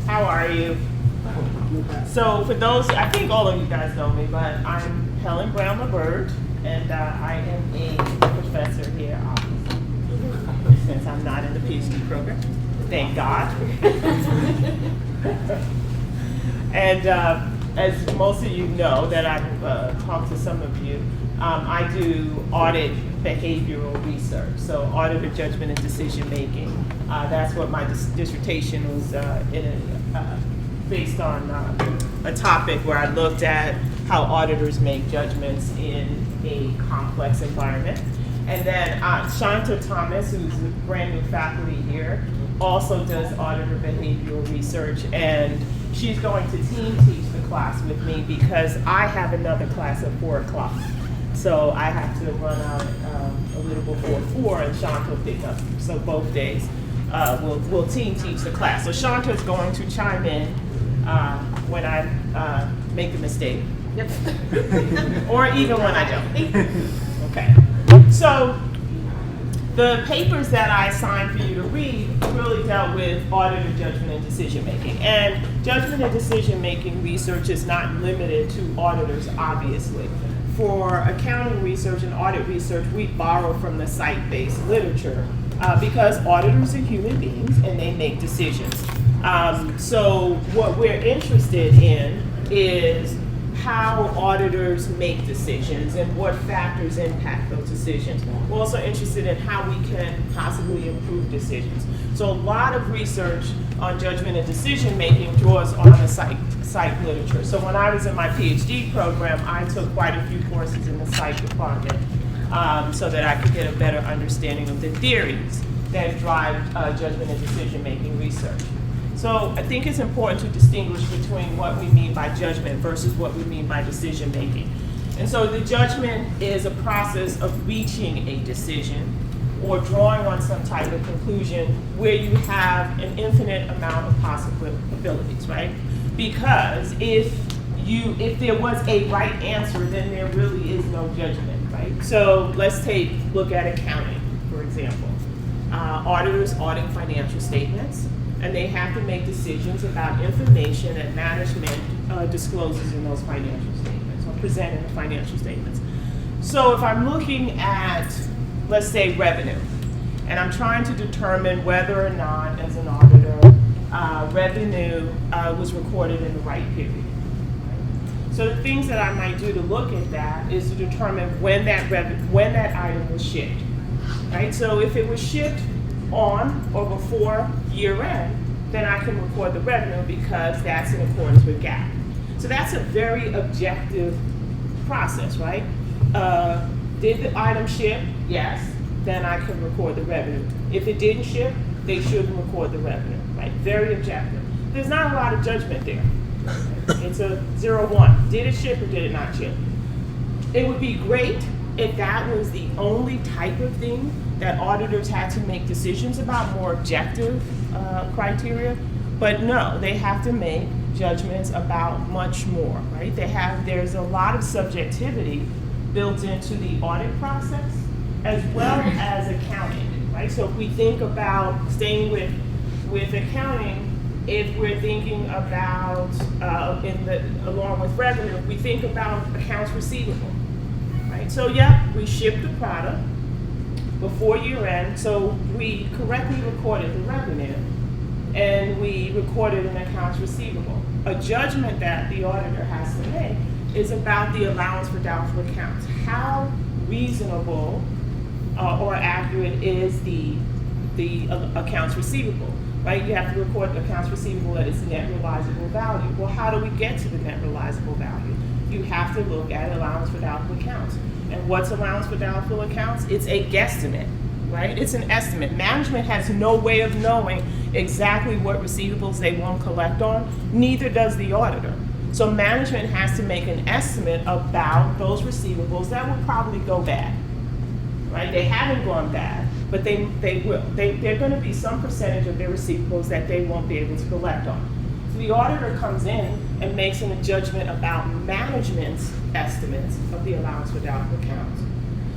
How are you? So for those, I think all of you guys know me, but I'm Helen Brown-LaBerge, and I am a professor here, obviously, since I'm not in the PhD program. Thank God. And as most of you know, that I've talked to some of you, I do audit behavioral research, so auditor judgment and decision making. That's what my dissertation was based on a topic where I looked at how auditors make judgments in a complex environment. And then Shanta Thomas, who's a brand new faculty here, also does auditor behavioral research, and she's going to team teach the class with me because I have another class at 4 o'clock. So I have to run out a little before 4, and Shanta will pick up. So both days we'll team teach the class. So Shanta is going to chime in when I make a mistake. Yep. Or even when I don't. Okay. So the papers that I assigned for you to read really dealt with auditor judgment and decision making. And judgment and decision making research is not limited to auditors, obviously. For accounting research and audit research, we borrow from the site-based literature because auditors are human beings and they make decisions. So what we're interested in is how auditors make decisions and what factors impact those decisions. We're also interested in how we can possibly improve decisions. So a lot of research on judgment and decision making draws on the psych literature. So when I was in my PhD program, I took quite a few courses in the psych department so that I could get a better understanding of the theories that drive judgment and decision making research. So I think it's important to distinguish between what we mean by judgment versus what we mean by decision making. And so the judgment is a process of reaching a decision or drawing on some type of conclusion where you have an infinite amount of possibilities, right? Because if there was a right answer, then there really is no judgment, right? So let's look at accounting, for example. Auditors audit financial statements, and they have to make decisions about information that management discloses in those financial statements or present in the financial statements. So if I'm looking at, let's say, revenue, and I'm trying to determine whether or not, as an auditor, revenue was recorded in the right period. Right? So the things that I might do to look at that is to determine when that item was shipped. Right? So if it was shipped on or before year end, then I can record the revenue because that's in accordance with GAAP. So that's a very objective process, right? Did the item ship? Yes. Then I can record the revenue. If it didn't ship, they shouldn't record the revenue, right? Very objective. There's not a lot of judgment there. It's a 0-1. Did it ship or did it not ship? It would be great if that was the only type of thing that auditors had to make decisions about, more objective criteria, but no, they have to make judgments about much more, right? There's a lot of subjectivity built into the audit process as well as accounting, right? So if we think about staying with accounting, if we're thinking about, along with revenue, we think about accounts receivable, right? So yeah, we ship the product before year end, so we correctly recorded the revenue and we recorded an accounts receivable. A judgment that the auditor has to make is about the allowance for doubtful accounts. How reasonable or accurate is the accounts receivable, right? You have to record the accounts receivable at its net realizable value. Well, how do we get to the net realizable value? You have to look at allowance for doubtful accounts. And what's allowance for doubtful accounts? It's a guesstimate, right? It's an estimate. Management has no way of knowing exactly what receivables they won't collect on, neither does the auditor. So management has to make an estimate about those receivables that will probably go bad, right? They haven't gone bad, but they will. They're going to be some percentage of their receivables that they won't be able to collect on. So the auditor comes in and makes a judgment about management's estimates of the allowance for doubtful accounts.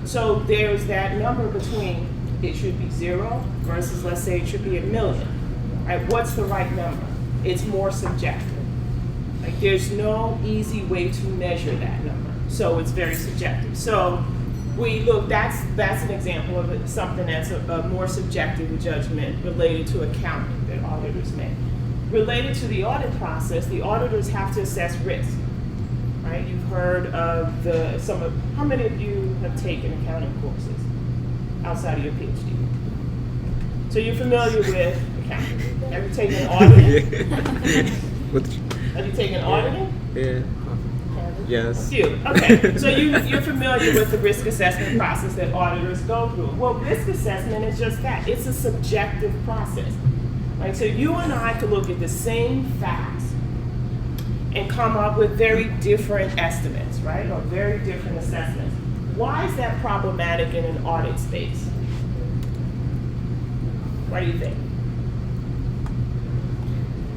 So there's that number between it should be 0 versus, let's say, it should be $1 million. Right? What's the right number? it's more subjective. Like there's no easy way to measure that number. So it's very subjective. So we look, that's an example of something that's a more subjective judgment related to accounting that auditors make. Related to the audit process, the auditors have to assess risk. Right? You've heard of how many of you have taken accounting courses outside of your PhD? So you're familiar with accounting. Have you taken auditing? Have you taken auditing? Yeah. Yes. A few. Okay. So you're familiar with the risk assessment process that auditors go through. Well, risk assessment is just that. It's a subjective process. Right? So you and I could look at the same facts and come up with very different estimates, right? Or very different assessments. Why is that problematic in an audit space? What do you think?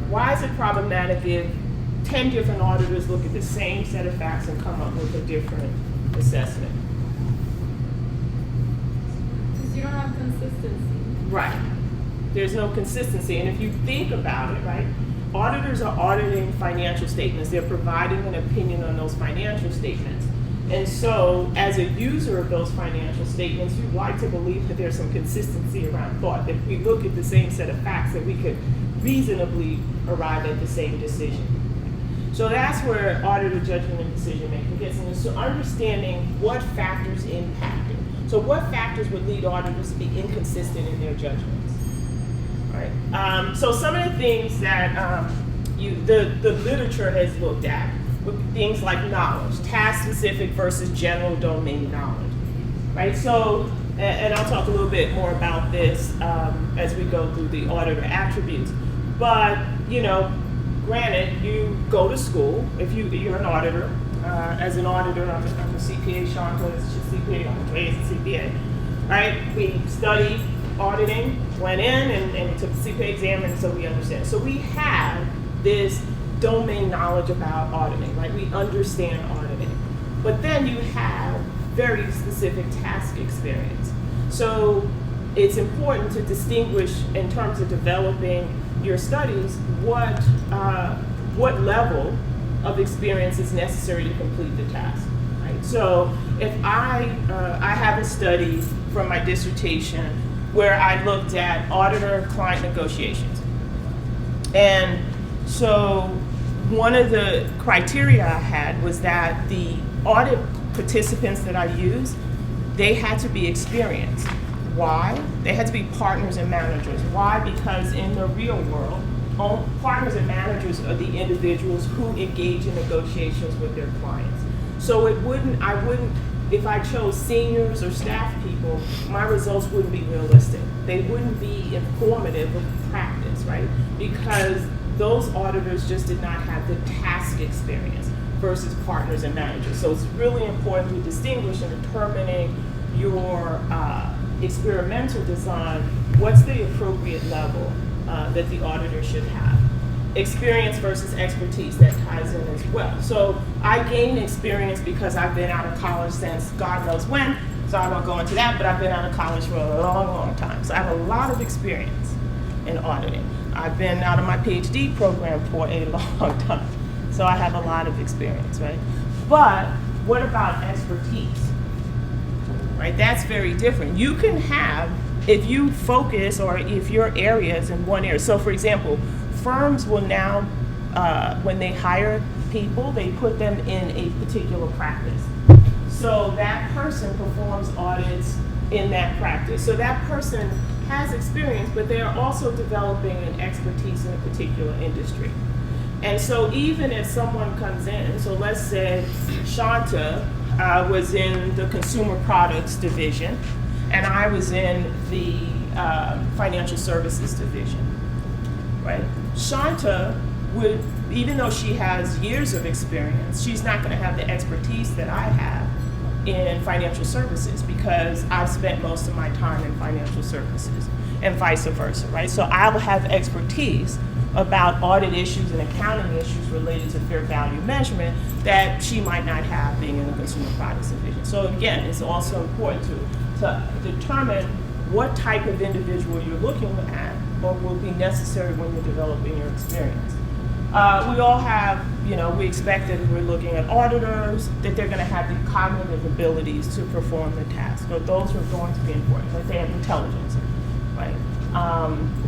Why is it problematic if 10 different auditors look at the same set of facts and come up with a different assessment? Because you don't have consistency. Right. There's no consistency. And if you think about it, right, auditors are auditing financial statements. They're providing an opinion on those financial statements. And so, as a user of those financial statements, you'd like to believe that there's some consistency around thought, that if we look at the same set of facts, that we could reasonably arrive at the same decision. So that's where auditor judgment and decision making gets into. So understanding what factors impact it. So what factors would lead auditors to be inconsistent in their judgments? Right. So some of the things that the literature has looked at would be things like knowledge, task-specific versus general domain knowledge, right? So, and I'll talk a little bit more about this as we go through the auditor attributes. But, granted, you go to school, if you're an auditor. As an auditor, I'm a CPA, Shanta is a CPA, I'm a CPA, right? We studied auditing, went in and we took the CPA exam, and so we understand. So we have this domain knowledge about auditing, right? We understand auditing. But then you have very specific task experience. So it's important to distinguish in terms of developing your studies what level of experience is necessary to complete the task, right? So if I have a study from my dissertation where I looked at auditor-client negotiations. And so one of the criteria I had was that the audit participants that I used, they had to be experienced. Why? They had to be partners and managers. Why? Because in the real world, partners and managers are the individuals who engage in negotiations with their clients. So if I chose seniors or staff people, my results wouldn't be realistic. They wouldn't be informative of practice, right? Because those auditors just did not have the task experience versus partners and managers. So it's really important to distinguish in determining your experimental design, what's the appropriate level that the auditor should have. Experience versus expertise, that ties in as well. So I gained experience because I've been out of college since God knows when, so I won't go into that, but I've been out of college for a long, long time. So I have a lot of experience in auditing. I've been out of my PhD program for a long time, so I have a lot of experience, right? But what about expertise, right? That's very different. You can have, if you focus or if your area is in one area, so for example, firms will now, when they hire people, they put them in a particular practice. So that person performs audits in that practice. So that person has experience, but they are also developing an expertise in a particular industry. And so even if someone comes in, so let's say Shanta was in the consumer products division, and I was in the financial services division, right? Shanta would, even though she has years of experience, she's not going to have the expertise that I have in financial services because I've spent most of my time in financial services and vice versa, right? So I will have expertise about audit issues and accounting issues related to fair value measurement that she might not have being in the consumer products division. So again, it's also important to determine what type of individual you're looking at or will be necessary when you're developing your experience. We all have, we expect that if we're looking at auditors, that they're going to have the cognitive abilities to perform the task. So those are going to be important, that they have intelligence, right?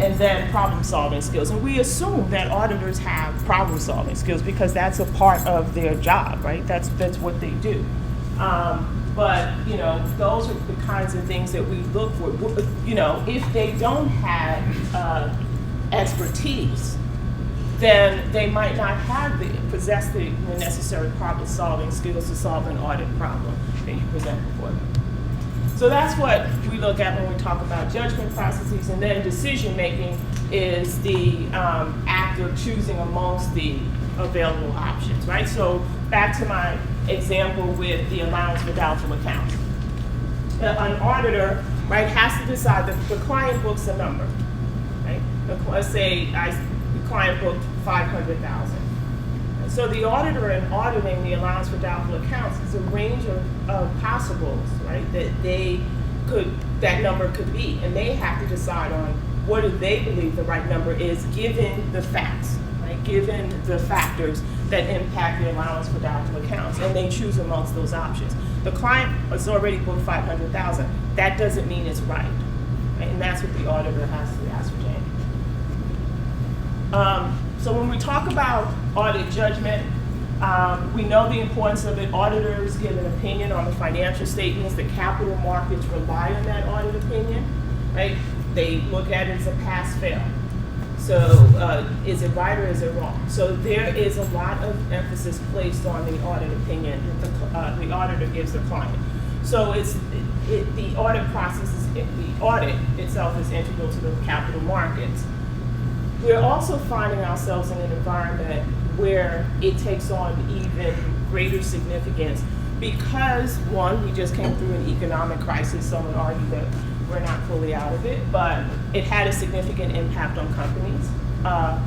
And then problem-solving skills. And we assume that auditors have problem-solving skills because that's a part of their job, right? That's what they do. But, those are the kinds of things that we look for. If they don't have expertise, then they might not possess the necessary problem-solving skills to solve an audit problem that you present before them. So that's what we look at when we talk about judgment processes, and then decision-making is the act of choosing amongst the available options, right? So back to my example with the allowance for doubtful accounts. An auditor, right, has to decide that the client books a number, right? Let's say the client booked $500,000. So the auditor in auditing the allowance for doubtful accounts is a range of possibles, right, that number could be, and they have to decide on what do they believe the right number is given the facts, right, given the factors that impact the allowance for doubtful accounts, and they choose amongst those options. The client has already booked $500,000. That doesn't mean it's right, and that's what the auditor has to ascertain. So when we talk about audit judgment, we know the importance of it. Auditors give an opinion on the financial statements. The capital markets rely on that audit opinion, right? They look at it as a pass-fail. So is it right or is it wrong? So there is a lot of emphasis placed on the audit opinion that the auditor gives the client. So the audit process, the audit itself is integral to the capital markets. We're also finding ourselves in an environment where it takes on even greater significance because, one, we just came through an economic crisis. Some would argue that we're not fully out of it, but it had a significant impact on companies.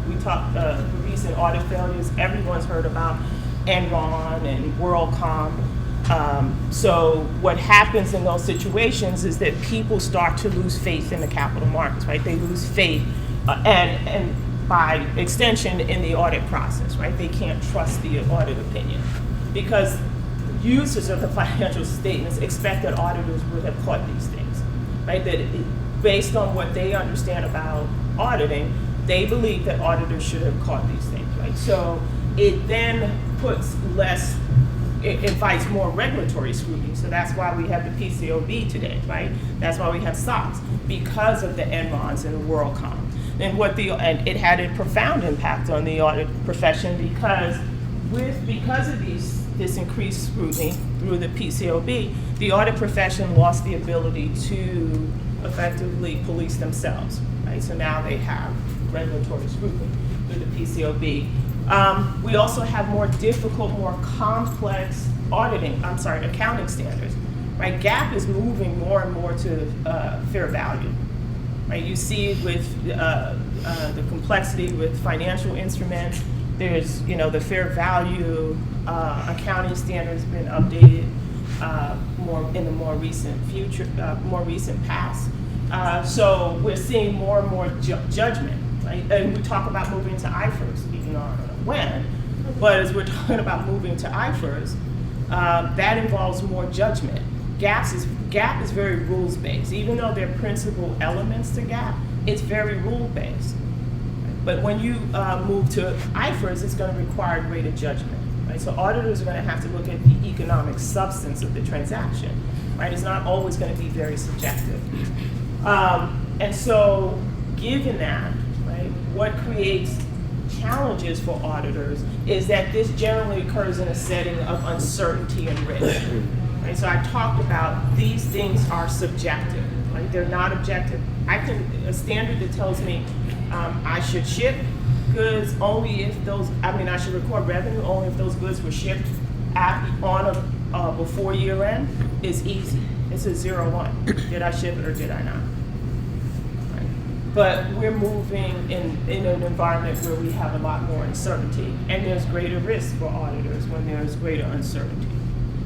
We talked the recent audit failures. Everyone's heard about Enron and WorldCom. So what happens in those situations is that people start to lose faith in the capital markets, right? They lose faith and by extension in the audit process, right? They can't trust the audit opinion because users of the financial statements expect that auditors would have caught these things, right? That based on what they understand about auditing, they believe that auditors should have caught these things, right? So it then it invites more regulatory scrutiny. So that's why we have the PCAOB today, right? That's why we have SOX, because of the Enrons and the WorldCom. And it had a profound impact on the audit profession because of this increased scrutiny through the PCAOB, the audit profession lost the ability to effectively police themselves, right? So now they have regulatory scrutiny through the PCAOB. We also have more difficult, more complex accounting standards, right? GAAP is moving more and more to fair value. Right, you see with the complexity with financial instruments, there's the fair value accounting standard has been updated more in the more recent past. So we're seeing more and more judgment, right? And we talk about moving to IFRS, even on when, but as we're talking about moving to IFRS, that involves more judgment. GAAP is very rules-based. Even though there are principal elements to GAAP, it's very rule-based. But when you move to IFRS, it's going to require greater judgment. Right? So auditors are going to have to look at the economic substance of the transaction. Right? It's not always going to be very subjective. And so given that, right, what creates challenges for auditors is that this generally occurs in a setting of uncertainty and risk. Right, so I talked about these things are subjective, right? They're not objective. A standard that tells me I should ship goods only if I should record revenue only if those goods were shipped before year end is easy. It's a 0-1. Did I ship it or did I not? Right. But we're moving in an environment where we have a lot more uncertainty, and there's greater risk for auditors when there's greater uncertainty.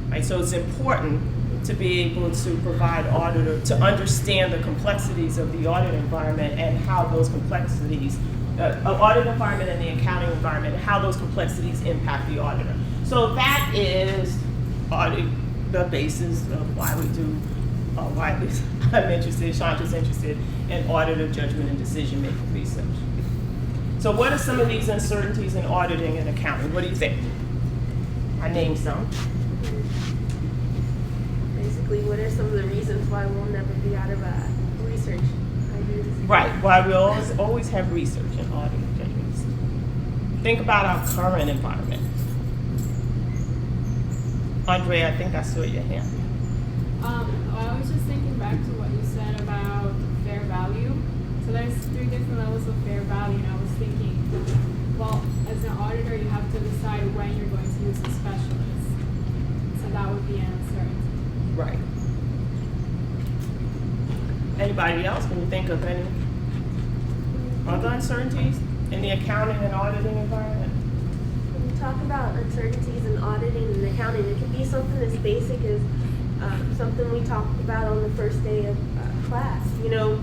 Right, so it's important to be able to provide auditor, to understand the complexities of the audit environment and how those complexities, audit environment and the accounting environment, how those complexities impact the auditor. So that is audit, the basis of why we do, why I'm interested, Shanta's interested in auditor judgment and decision-making research. So what are some of these uncertainties in auditing and accounting? What do you think? I named some. Basically, what are some of the reasons why we'll never be out of research ideas? Right, why we always have research in auditing judgments. Think about our current environment. Andre, I think I saw your hand. I was just thinking back to what you said about fair value. So there's 3 different levels of fair value, and I was thinking, well, as an auditor, you have to decide when you're going to use a specialist. So that would be an uncertainty. Right. Anybody else? Can you think of any other uncertainties in the accounting and auditing environment? When we talk about uncertainties in auditing and accounting, it can be something as basic as something we talked about on the first day of class. You know,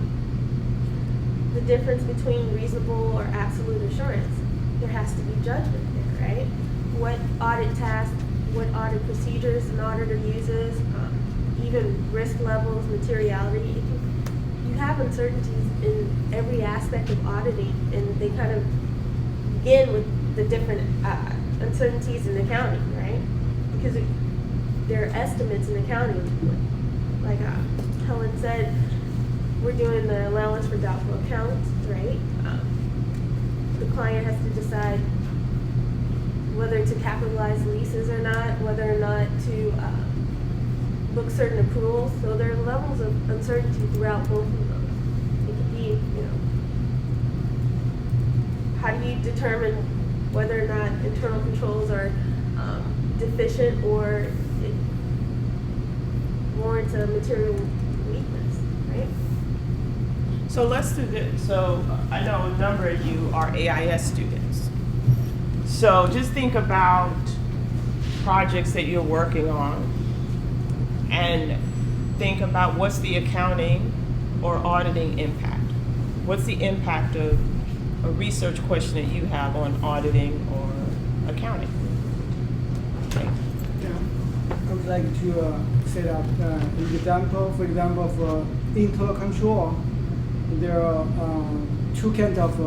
the difference between reasonable or absolute assurance. There has to be judgment there, right? What audit tasks, what audit procedures an auditor uses, even risk levels, materiality. You have uncertainties in every aspect of auditing, and they kind of begin with the different uncertainties in accounting, right? Because there are estimates in accounting. Like Helen said, we're doing the allowance for doubtful accounts, right? The client has to decide whether to capitalize leases or not, whether or not to book certain accruals. So there are levels of uncertainty throughout both of those. It could be, you know, how do you determine whether or not internal controls are deficient or it warrants a material weakness, right? So let's do this. So I know a number of you are AIS students. So just think about projects that you're working on and think about what's the accounting or auditing impact. What's the impact of a research question that you have on auditing or accounting? Okay. Yeah, I would like to set up an example. For example, for internal control, there are 2 kinds of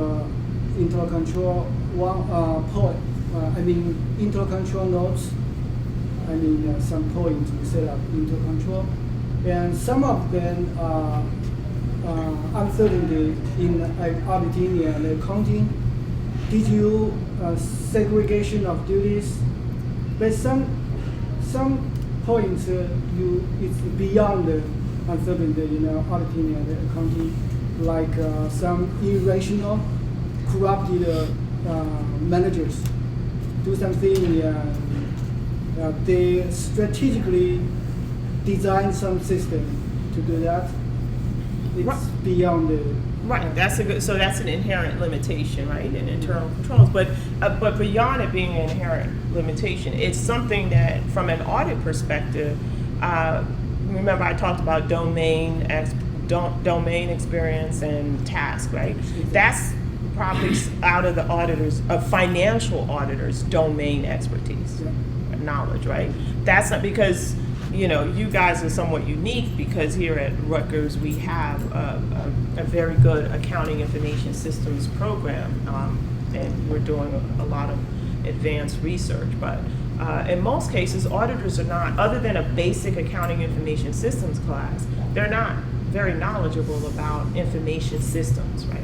internal control. One internal control notes. Some points to set up internal control, and some of them are uncertainty in auditing and accounting. Did you segregation of duties? But some points it's beyond the uncertainty in auditing and accounting, like some irrational, corrupted managers do something. They strategically design some system to do that. It's Right. beyond the Right, that's an inherent limitation, right, in internal controls. But beyond it being an inherent limitation, it's something that, from an audit perspective, remember I talked about domain experience and task, right? That's probably out of the auditors, financial auditors' domain expertise, knowledge, right? That's not because, you guys are somewhat unique because here at Rutgers we have a very good accounting information systems program, and we're doing a lot of advanced research. But in most cases, auditors are not, other than a basic accounting information systems class, they're not very knowledgeable about information systems, right?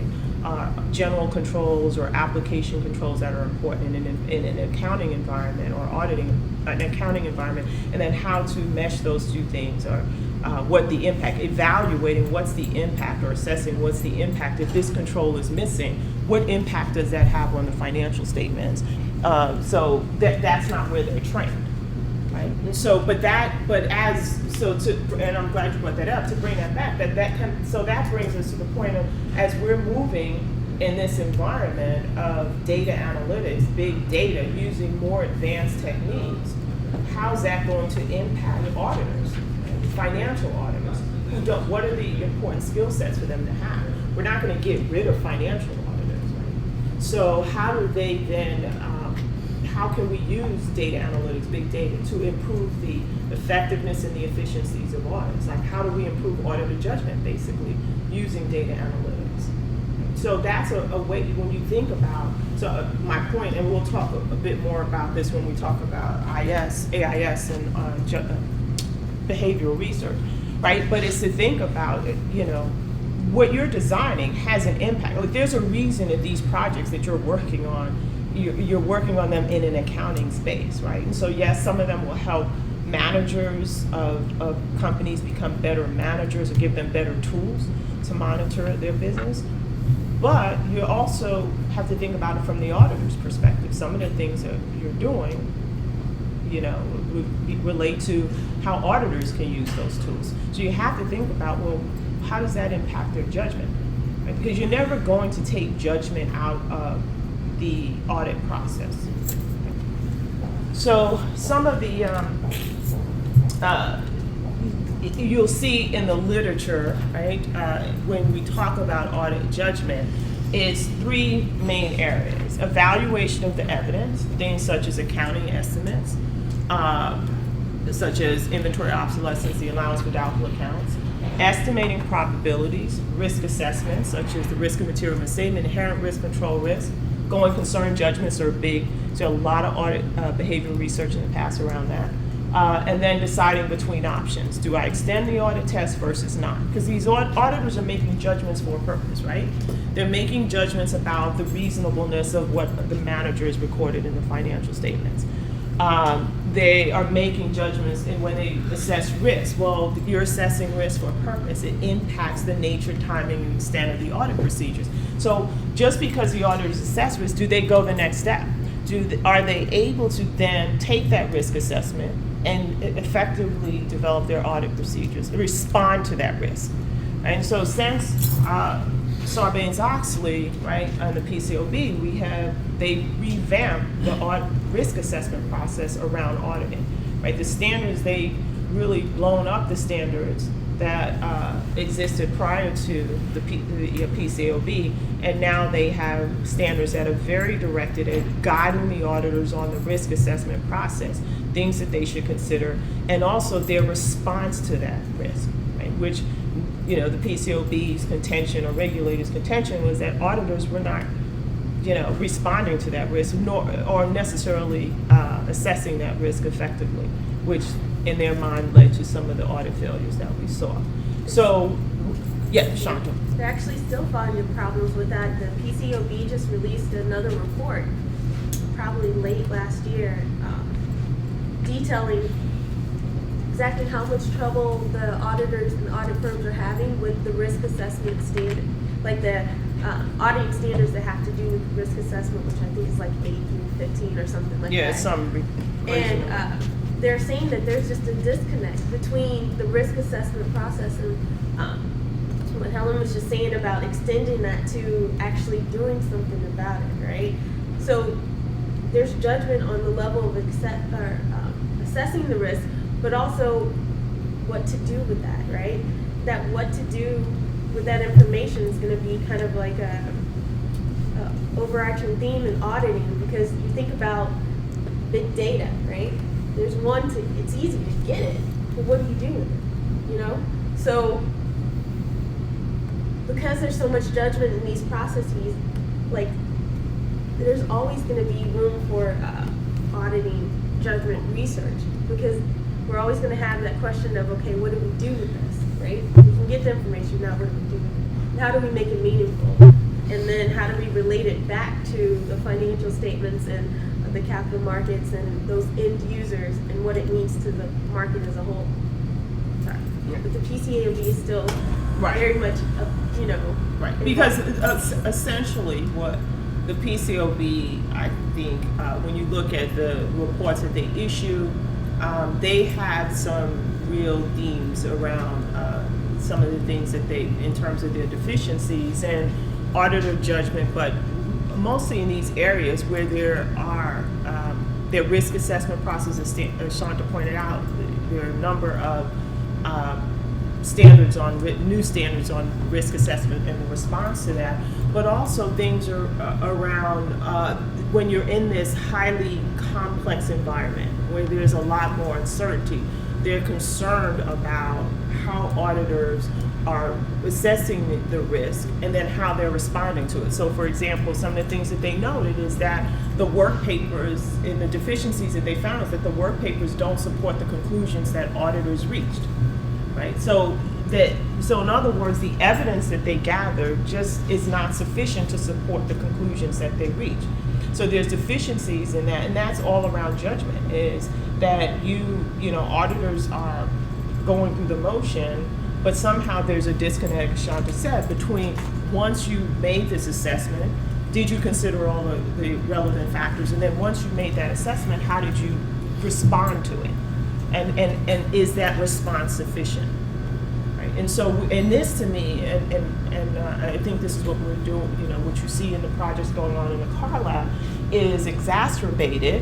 General controls or application controls that are important in an accounting environment or auditing an accounting environment, and then how to mesh those 2 things, or what the impact, evaluating what's the impact or assessing what's the impact if this control is missing, what impact does that have on the financial statements? So that's not where they're trained, right? So, and I'm glad you brought that up, to bring that back, so that brings us to the point of, as we're moving in this environment of data analytics, big data, using more advanced techniques, how's that going to impact auditors? financial auditors who don't, what are the important skill sets for them to have? We're not going to get rid of financial auditors, right? So how do they then, how can we use data analytics, big data, to improve the effectiveness and the efficiencies of audits? Like, how do we improve auditor judgment, basically, using data analytics? So that's a way, when you think about, so my point, and we'll talk a bit more about this when we talk about AIS and behavioral research, right? But it's to think about it, you know, what you're designing has an impact. Like, there's a reason that these projects that you're working on, you're working on them in an accounting space, right? And so yes, some of them will help managers of companies become better managers or give them better tools to monitor their business. But you also have to think about it from the auditor's perspective. Some of the things that you're doing, you know, relate to how auditors can use those tools. So you have to think about, well, how does that impact their judgment? Right? Because you're never going to take judgment out of the audit process. So some of the, you'll see in the literature, right, when we talk about audit judgment, it's three main areas: evaluation of the evidence, things such as accounting estimates, such as inventory obsolescence, the allowance for doubtful accounts, estimating probabilities, risk assessments, such as the risk of material misstatement, inherent risk, control risk, going concern judgments are big. So a lot of audit behavioral research in the past around that. And then deciding between options. Do I extend the audit test versus not? Because these auditors are making judgments for a purpose, right? They're making judgments about the reasonableness of what the manager has recorded in the financial statements. They are making judgments in when they assess risk. Well, you're assessing risk for a purpose. It impacts the nature, timing, and extent of the audit procedures. So just because the auditors assess risk, do they go the next step? Are they able to then take that risk assessment and effectively develop their audit procedures, respond to that risk? And so since Sarbanes-Oxley, right, and the PCAOB, they revamped the risk assessment process around auditing, right? The standards, they really blown up the standards that existed prior to the PCAOB, and now they have standards that are very directed at guiding the auditors on the risk assessment process, things that they should consider, and also their response to that risk, right? Which, you know, the PCAOB's contention or regulators' contention was that auditors were not, you know, responding to that risk or necessarily assessing that risk effectively, which in their mind led to some of the audit failures that we saw. So, yeah, Shanta. They're actually still finding problems with that. The PCAOB just released another report, probably late last year, detailing exactly how much trouble the auditors and audit firms are having with the risk assessment standard, like the auditing standards that have to do with risk assessment, which I think is like 8 through 15 or something like that. Yeah, some. And they're saying that there's just a disconnect between the risk assessment process and what Helen was just saying about extending that to actually doing something about it, right? So there's judgment on the level of assessing the risk, but also what to do with that, right? That what to do with that information is going to be kind of like a overarching theme in auditing, because you think about big data, right? There's it's easy to get it, but what do you do with it, you know? So because there's so much judgment in these processes, like, there's always going to be room for auditing judgment research, because we're always going to have that question of, okay, what do we do with this, right? We can get the information, now what do we do with it? How do we make it meaningful? And then how do we relate it back to the financial statements and the capital markets and those end users and what it means to the market as a whole? Sorry. Yeah. But the PCAOB is still very much, you know. Right, because essentially what the PCAOB, I think, when you look at the reports that they issue, they have some real themes around some of the things that they, in terms of their deficiencies and auditor judgment, but mostly in these areas where there are their risk assessment processes, as Shanta pointed out, there are a number of standards on new standards on risk assessment and the response to that, but also things are around when you're in this highly complex environment where there's a lot more uncertainty. They're concerned about how auditors are assessing the risk and then how they're responding to it. So for example, some of the things that they noted is that the work papers and the deficiencies that they found is that the work papers don't support the conclusions that auditors reached, right? So in other words, the evidence that they gather just is not sufficient to support the conclusions that they reach. So there's deficiencies in that, and that's all around judgment, is that you know, auditors are going through the motion, but somehow there's a disconnect, as Shanta said, between once you made this assessment, did you consider all the relevant factors? And then once you made that assessment, how did you respond to it? And is that response sufficient? Right? And so, and this to me, and I think this is what we're doing, you know, what you see in the projects going on in the car lab is exacerbated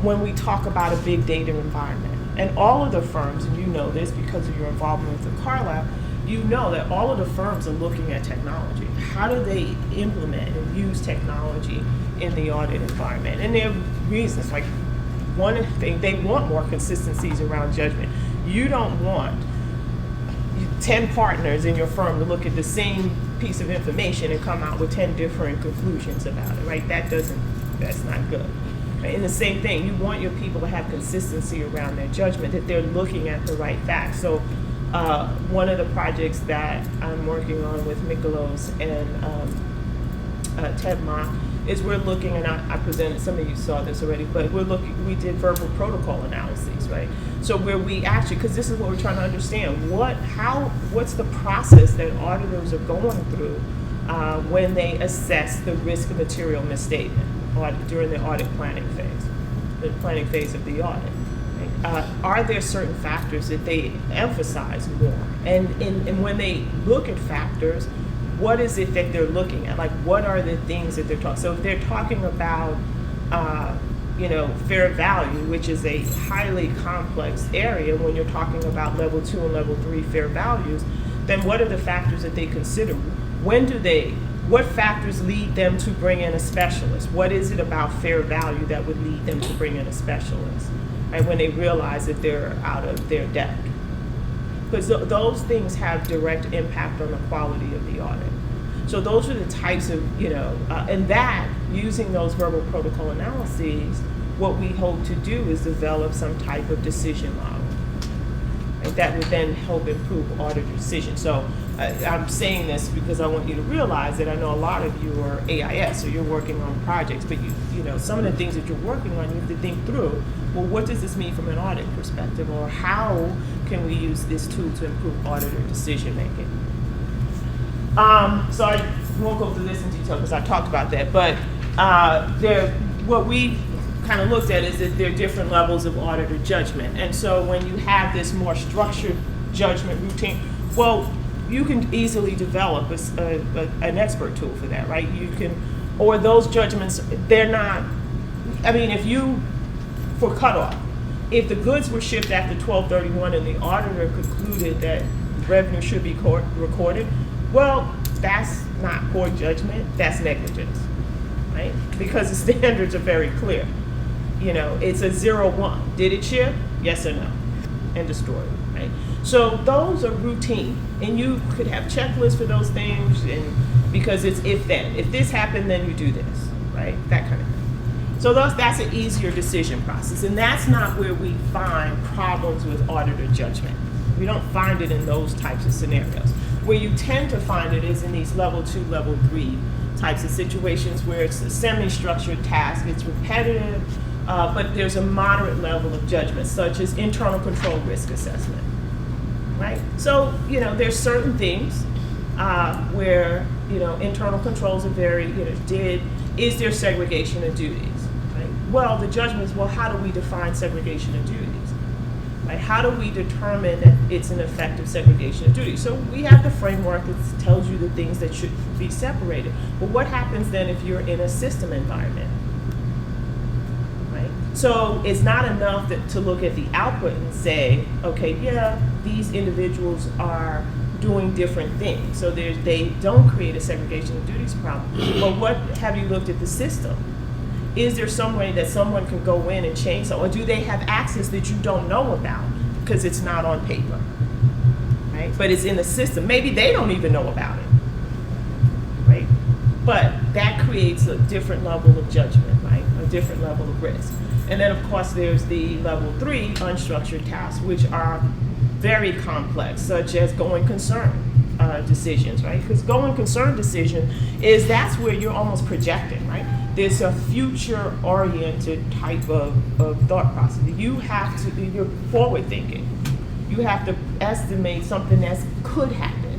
when we talk about a big data environment. And all of the firms, and you know this because of your involvement with the car lab, you know that all of the firms are looking at technology. How do they implement and use technology in the audit environment? And there are reasons, like one thing, they want more consistencies around judgment. You don't want 10 partners in your firm to look at the same piece of information and come out with 10 different conclusions about it, right? That's not good. And the same thing, you want your people to have consistency around their judgment, that they're looking at the right facts. So one of the projects that I'm working on with Mikolos and Ted Mock is we're looking, and I presented, some of you saw this already, but we did verbal protocol analyses, right? So where we actually, because this is what we're trying to understand, what's the process that auditors are going through when they assess the risk of material misstatement during the audit planning phase, the planning phase of the audit. Right? Are there certain factors that they emphasize more? And when they look at factors, what is it that they're looking at? Like, what are the things that they're talking? So if they're talking about, fair value, which is a highly complex area when you're talking about level 2 and level 3 fair values, then what are the factors that they consider? What factors lead them to bring in a specialist? What is it about fair value that would lead them to bring in a specialist? And when they realize that they're out of their depth. Because those things have direct impact on the quality of the audit. So those are the types of, and that, using those verbal protocol analyses, what we hope to do is develop some type of decision model. Right? That would then help improve auditor decisions. So I'm saying this because I want you to realize that I know a lot of you are AIS, so you're working on projects, but some of the things that you're working on, you have to think through, well, what does this mean from an audit perspective, or how can we use this tool to improve auditor decision making? So I won't go through this in detail because I talked about that, but what we kind of looked at is that there are different levels of auditor judgment. And so when you have this more structured judgment routine, well, you can easily develop an expert tool for that, right? Or those judgments, they're not, for cutoff, if the goods were shipped after 12/31 and the auditor concluded that revenue should be recorded, well, that's not poor judgment, that's negligence, right? Because the standards are very clear. It's a 0-1. Did it ship? Yes or no? End of story, right? So those are routine, and you could have checklists for those things, and because it's if-then. If this happened, then you do this, right? That kind of thing. So that's an easier decision process, and that's not where we find problems with auditor judgment. We don't find it in those types of scenarios. Where you tend to find it is in these level 2, level 3 types of situations where it's a semi-structured task, it's repetitive, but there's a moderate level of judgment, such as internal control risk assessment, right? So, there's certain things where, internal controls are very, is there segregation of duties, right? Well, the judgment is, well, how do we define segregation of duties? Right? How do we determine that it's an effective segregation of duties? So we have the framework that tells you the things that should be separated. But what happens then if you're in a system environment? Right? So it's not enough to look at the output and say, okay, yeah, these individuals are doing different things. So they don't create a segregation of duties problem. But what have you looked at the system? Is there some way that someone can go in and change something? Or do they have access that you don't know about because it's not on paper, right? But it's in the system. Maybe they don't even know about it, right? But that creates a different level of judgment, right? A different level of risk. And then, of course, there's the level 3 unstructured tasks, which are very complex, such as going concern decisions, right? Because going concern decision that's where you're almost projecting, right? There's a future-oriented type of thought process. You're forward-thinking. You have to estimate something that could happen,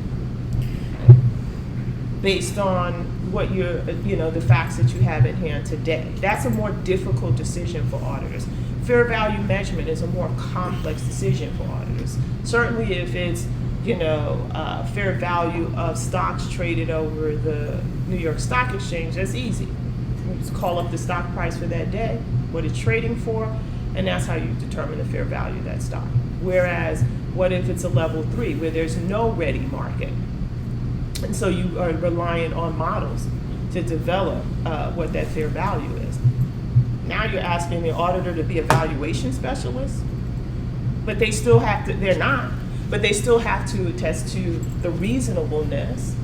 right? Based on what the facts that you have at hand today. That's a more difficult decision for auditors. Fair value measurement is a more complex decision for auditors. Certainly if it's, fair value of stocks traded over the New York Stock Exchange, that's easy. You just call up the stock price for that day, what it's trading for, and that's how you determine the fair value of that stock. Whereas, what if it's a level 3 where there's no ready market? And so you are relying on models to develop what that fair value is. Now you're asking the auditor to be a valuation specialist, but they still have to, they're not, but they still have to attest to the reasonableness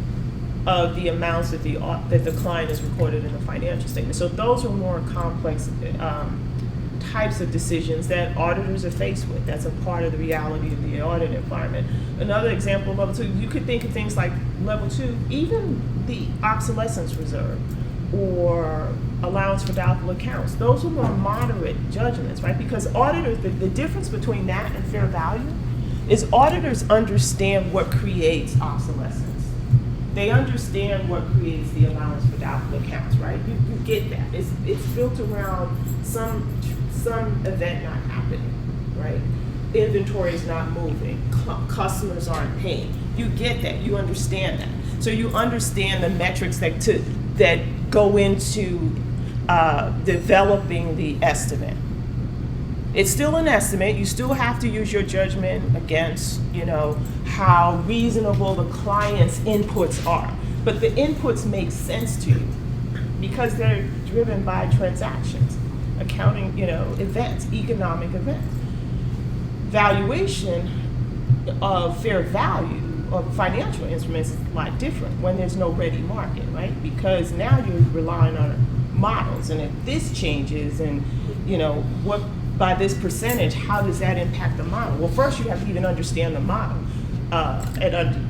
of the amounts that the client has recorded in the financial statement. So those are more complex types of decisions that auditors are faced with. That's a part of the reality of the audit environment. Another example of level 2, you could think of things like level 2, even the obsolescence reserve or allowance for doubtful accounts. Those are more moderate judgments, right? Because auditors, the difference between that and fair value is auditors understand what creates obsolescence. They understand what creates the allowance for doubtful accounts, right? You get that. It's built around some event not happening, right? Inventory is not moving, customers aren't paying. You get that, you understand that. So you understand the metrics that go into developing the estimate. It's still an estimate. You still have to use your judgment against, how reasonable the client's inputs are. But the inputs make sense to you because they're driven by transactions, accounting, events, economic events. Valuation of fair value of financial instruments is a lot different when there's no ready market, right? Because now you're relying on models, and if this changes and, what by this percentage, how does that impact the model? Well, first you have to even understand the model,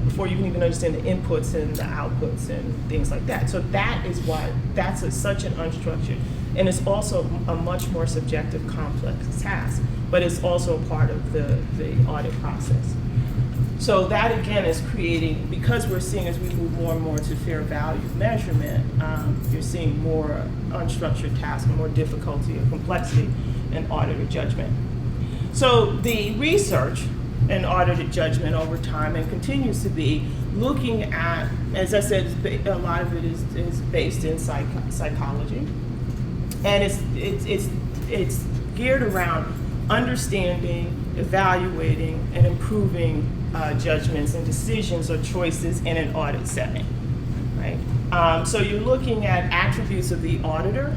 before you can even understand the inputs and the outputs and things like that. So that is why that's such an unstructured, and it's also a much more subjective, complex task, but it's also part of the audit process. So that again is creating, because we're seeing as we move more and more to fair value measurement, you're seeing more unstructured tasks, more difficulty and complexity in auditor judgment. So the research in audited judgment over time and continues to be looking at, as I said, a lot of it is based in psychology, and it's geared around understanding, evaluating, and improving judgments and decisions or choices in an audit setting, right? So you're looking at attributes of the auditor,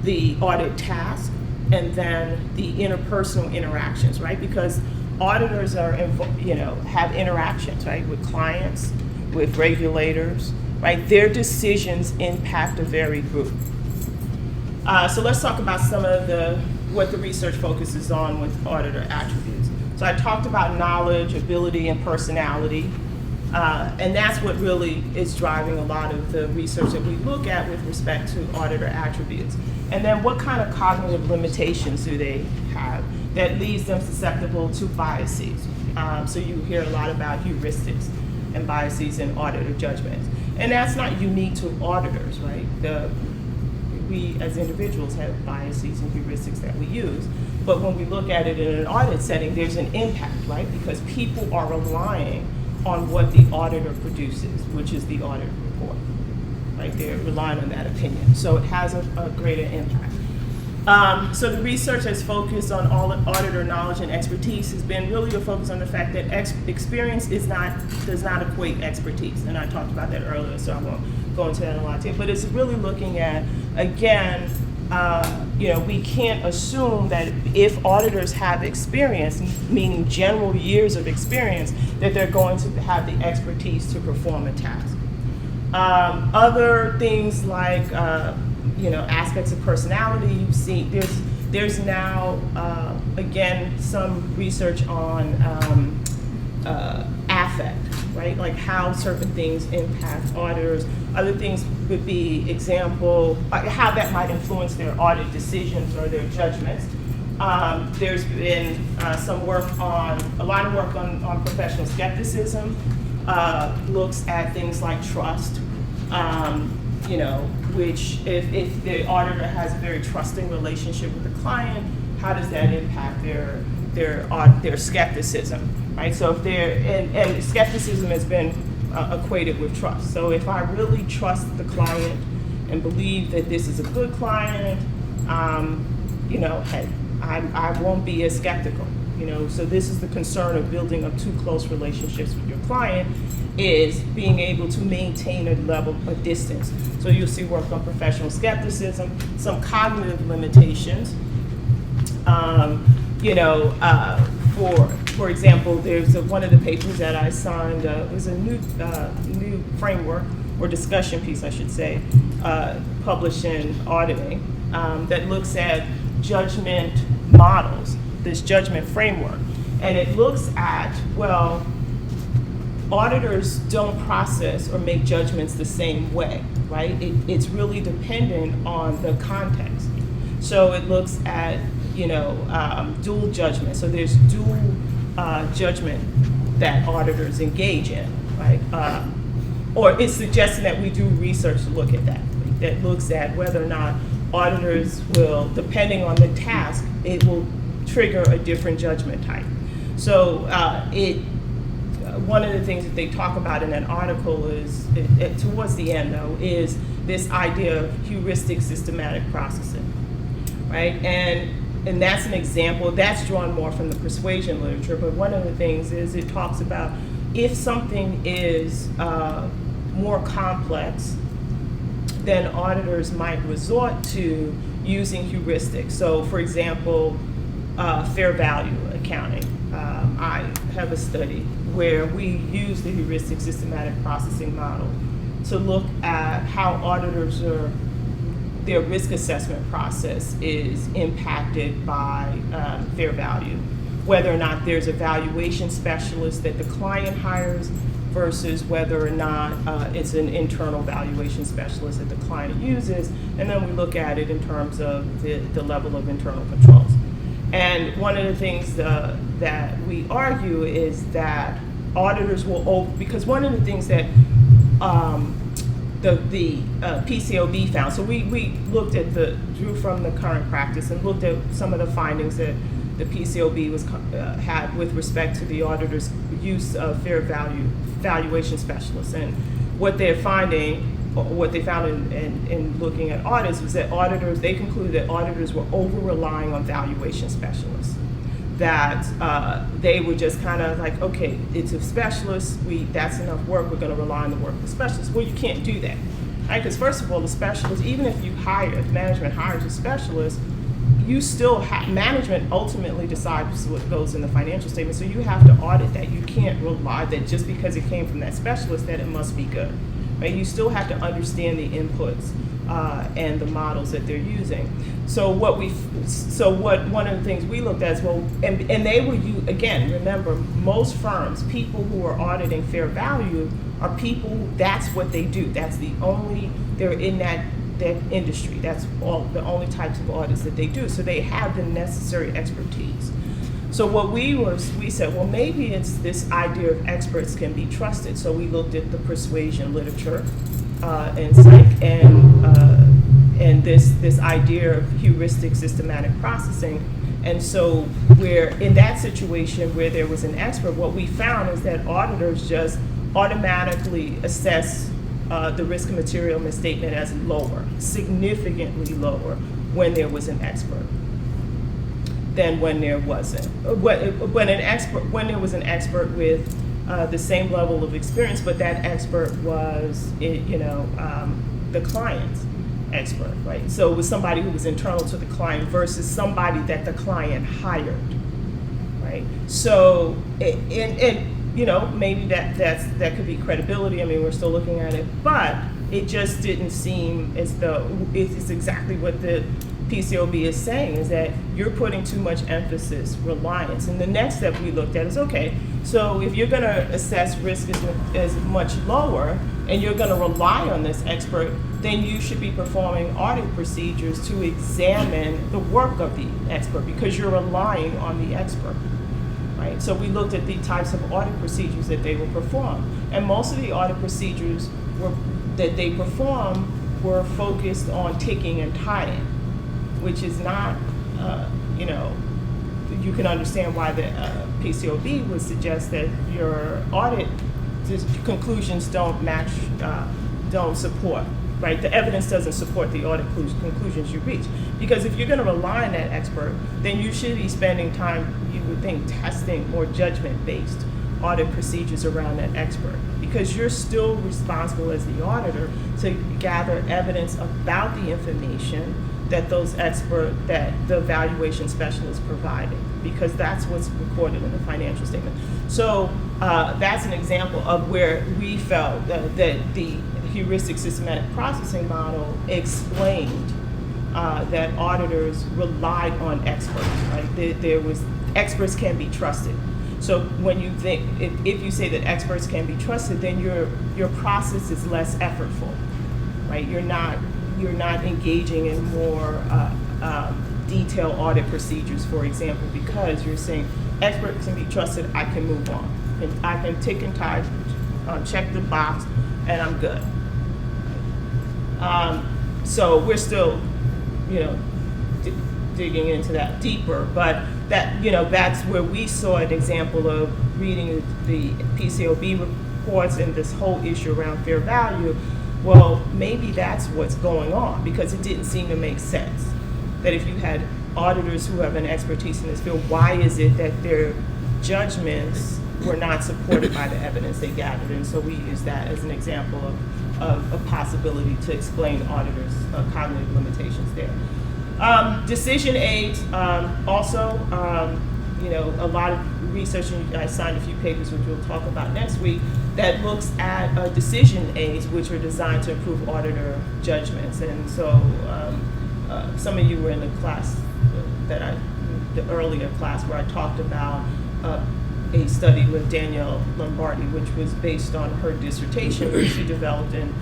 the audit task, and then the interpersonal interactions, right? Because auditors are, have interactions, right, with clients, with regulators, right? Their decisions impact a varied group. So let's talk about some of what the research focuses on with auditor attributes. So I talked about knowledge, ability, and personality, and that's what really is driving a lot of the research that we look at with respect to auditor attributes. And then what kind of cognitive limitations do they have that leaves them susceptible to biases? So you hear a lot about heuristics and biases in auditor judgments. And that's not unique to auditors, right? We as individuals have biases and heuristics that we use, but when we look at it in an audit setting, there's an impact, right? Because people are relying on what the auditor produces, which is the audit report, right? They're relying on that opinion, so it has a greater impact. So the research has focused on all auditor knowledge and expertise has been really a focus on the fact that experience does not equate expertise, and I talked about that earlier, so I won't go into that a lot here. But it's really looking at, again, we can't assume that if auditors have experience, meaning general years of experience, that they're going to have the expertise to perform a task. Other things like aspects of personality, you've seen there's now again some research on affect, right? Like how certain things impact auditors. Other things would be example how that might influence their audit decisions or their judgments. There's been a lot of work on professional skepticism. Looks at things like trust. Which if the auditor has a very trusting relationship with the client, how does that impact their skepticism, right? So if and skepticism has been equated with trust. So if I really trust the client and believe that this is a good client, hey, I won't be as skeptical. So this is the concern of building up too close relationships with your client, is being able to maintain a level of distance. So you'll see work on professional skepticism, some cognitive limitations. For example, there's one of the papers that I signed, it was a new framework or discussion piece, I should say, published in Auditing, that looks at judgment models, this judgment framework. And it looks at, auditors don't process or make judgments the same way, right? It's really dependent on the context. So it looks at, dual judgment. So there's dual judgment that auditors engage in, right? Or it's suggesting that we do research to look at that looks at whether or not auditors will, depending on the task, it will trigger a different judgment type. So one of the things that they talk about in that article is, towards the end though, is this idea of heuristic systematic processing, right? And that's an example, that's drawn more from the persuasion literature, but one of the things is it talks about if something is more complex, then auditors might resort to using heuristics. So for example, fair value accounting. I have a study where we use the heuristic systematic processing model to look at how auditors their risk assessment process is impacted by fair value. Whether or not there's a valuation specialist that the client hires versus whether or not it's an internal valuation specialist that the client uses, and then we look at it in terms of the level of internal controls. And one of the things that we argue is that auditors will, because one of the things that the PCAOB found, so we looked at drew from the current practice and looked at some of the findings that the PCAOB had with respect to the auditor's use of fair value valuation specialists. And what they're finding, what they found in looking at audits was that they concluded that auditors were over-relying on valuation specialists. That they were just kind of like, okay, it's a specialist, that's enough work, we're going to rely on the work of the specialist. Well, you can't do that, right? Because first of all, the specialist, even if management hires a specialist, you still management ultimately decides what goes in the financial statement, so you have to audit that. You can't rely that just because it came from that specialist that it must be good. Right? You still have to understand the inputs and the models that they're using. So one of the things we looked at is, and they were, again, remember, most firms, people who are auditing fair value are people, that's what they do. They're in that industry. That's the only types of audits that they do. So they have the necessary expertise. So what we said, well, maybe it's this idea of experts can be trusted. So we looked at the persuasion literature and psych and this idea of heuristic systematic processing. And so where in that situation where there was an expert, what we found is that auditors just automatically assess the risk and material misstatement as lower, significantly lower, when there was an expert than when there wasn't. When there was an expert with the same level of experience, but that expert was, the client's expert, right? So it was somebody who was internal to the client versus somebody that the client hired, right? So, maybe that could be credibility. I mean, we're still looking at it, but it just didn't seem as though it's exactly what the PCOB is saying, is that you're putting too much emphasis, reliance. And the next step we looked at is, okay, so if you're going to assess risk as much lower and you're going to rely on this expert, then you should be performing audit procedures to examine the work of the expert because you're relying on the expert. Right? So we looked at the types of audit procedures that they will perform. And most of the audit procedures that they perform were focused on ticking and tying, which is not, you can understand why the PCOB would suggest that your audit conclusions don't match, don't support, right? The evidence doesn't support the audit conclusions you reach. Because if you're going to rely on that expert, then you should be spending time, you would think, testing more judgment-based audit procedures around that expert. Because you're still responsible as the auditor to gather evidence about the information that that the evaluation specialist provided, because that's what's recorded in the financial statement. So that's an example of where we felt that the heuristic systematic processing model explained that auditors relied on experts, right? There was, experts can be trusted. So when you think, if you say that experts can be trusted, then your process is less effortful, right? You're not engaging in more detailed audit procedures, for example, because you're saying experts can be trusted, I can move on. And I can tick and tie, check the box, and I'm good. So we're still, digging into that deeper, but that's where we saw an example of reading the PCOB reports and this whole issue around fair value. Well, maybe that's what's going on, because it didn't seem to make sense that if you had auditors who have an expertise in this field, why is it that their judgments were not supported by the evidence they gathered? And so we use that as an example of a possibility to explain auditors' cognitive limitations there. Decision aids, also, a lot of research, and I signed a few papers, which we'll talk about next week, that looks at decision aids, which are designed to improve auditor judgments. And so some of you were in the class the earlier class where I talked about a study with Danielle Lombardi, which was based on her dissertation, where she developed an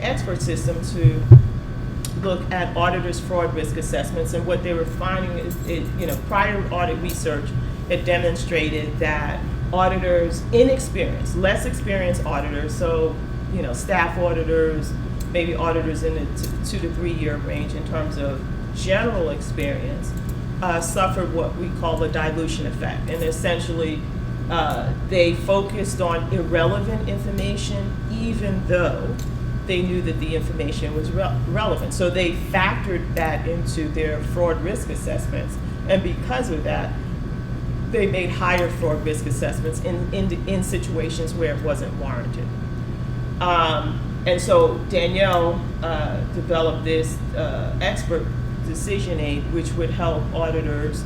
expert system to look at auditors' fraud risk assessments. And what they were finding is, prior audit research had demonstrated that auditors, less experienced auditors, so, staff auditors, maybe auditors in the 2 to 3 year range in terms of general experience, suffered what we call a dilution effect. And essentially, they focused on irrelevant information, even though they knew that the information was relevant. So they factored that into their fraud risk assessments. And because of that, they made higher fraud risk assessments in situations where it wasn't warranted. And so Danielle developed this expert decision aid, which would help auditors,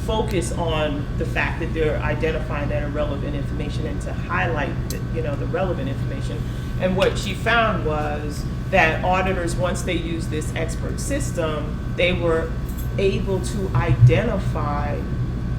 focus on the fact that they're identifying that irrelevant information and to highlight the relevant information. And what she found was that auditors, once they used this expert system, they were able to identify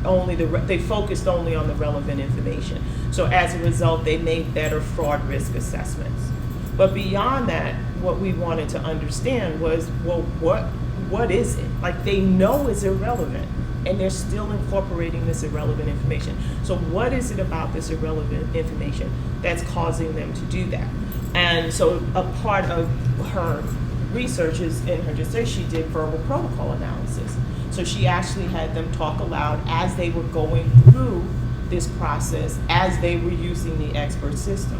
they focused only on the relevant information. So as a result, they made better fraud risk assessments. But beyond that, what we wanted to understand was, well, what is it? Like, they know it's irrelevant, and they're still incorporating this irrelevant information. So what is it about this irrelevant information that's causing them to do that? And so a part of her research is, in her dissertation, she did verbal protocol analysis. So she actually had them talk aloud as they were going through this process, as they were using the expert system.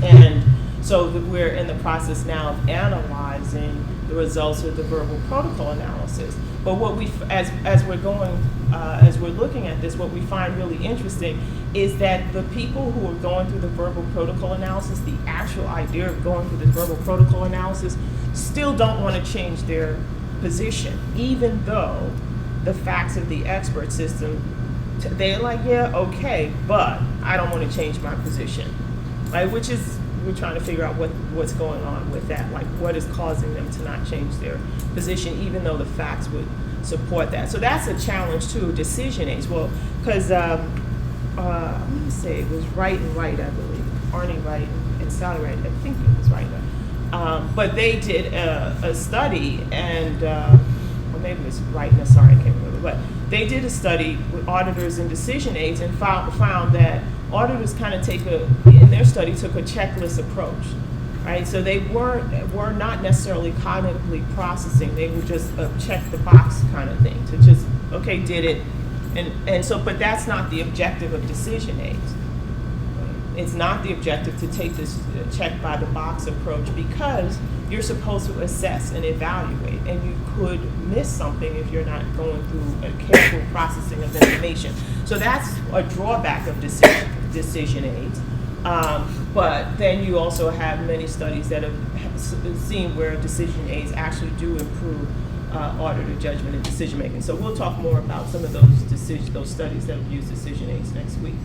And so we're in the process now of analyzing the results of the verbal protocol analysis. But what we, as we're looking at this, what we find really interesting is that the people who are going through the verbal protocol analysis, the actual idea of going through the verbal protocol analysis, still don't want to change their position, even though the facts of the expert system, they're like, yeah, okay, but I don't want to change my position, right? Which is, we're trying to figure out what's going on with that, like what is causing them to not change their position, even though the facts would support that. So that's a challenge too, decision aids. Well, because let me say it was Wright and Wright, I believe, Arnie Wright and Sally Wright, I think it was Wright. But they did a study, and or maybe it was Wright, no, sorry, I can't remember, but they did a study with auditors and decision aids and found that auditors kind of in their study, took a checklist approach, right? So they were not necessarily cognitively processing. They would just check the box kind of thing to just, okay, did it. And so, but that's not the objective of decision aids. It's not the objective to take this check by the box approach, because you're supposed to assess and evaluate, and you could miss something if you're not going through a careful processing of information. So that's a drawback of decision aids. But then you also have many studies that have seen where decision aids actually do improve auditor judgment and decision making. So we'll talk more about some of those studies that have used decision aids next week.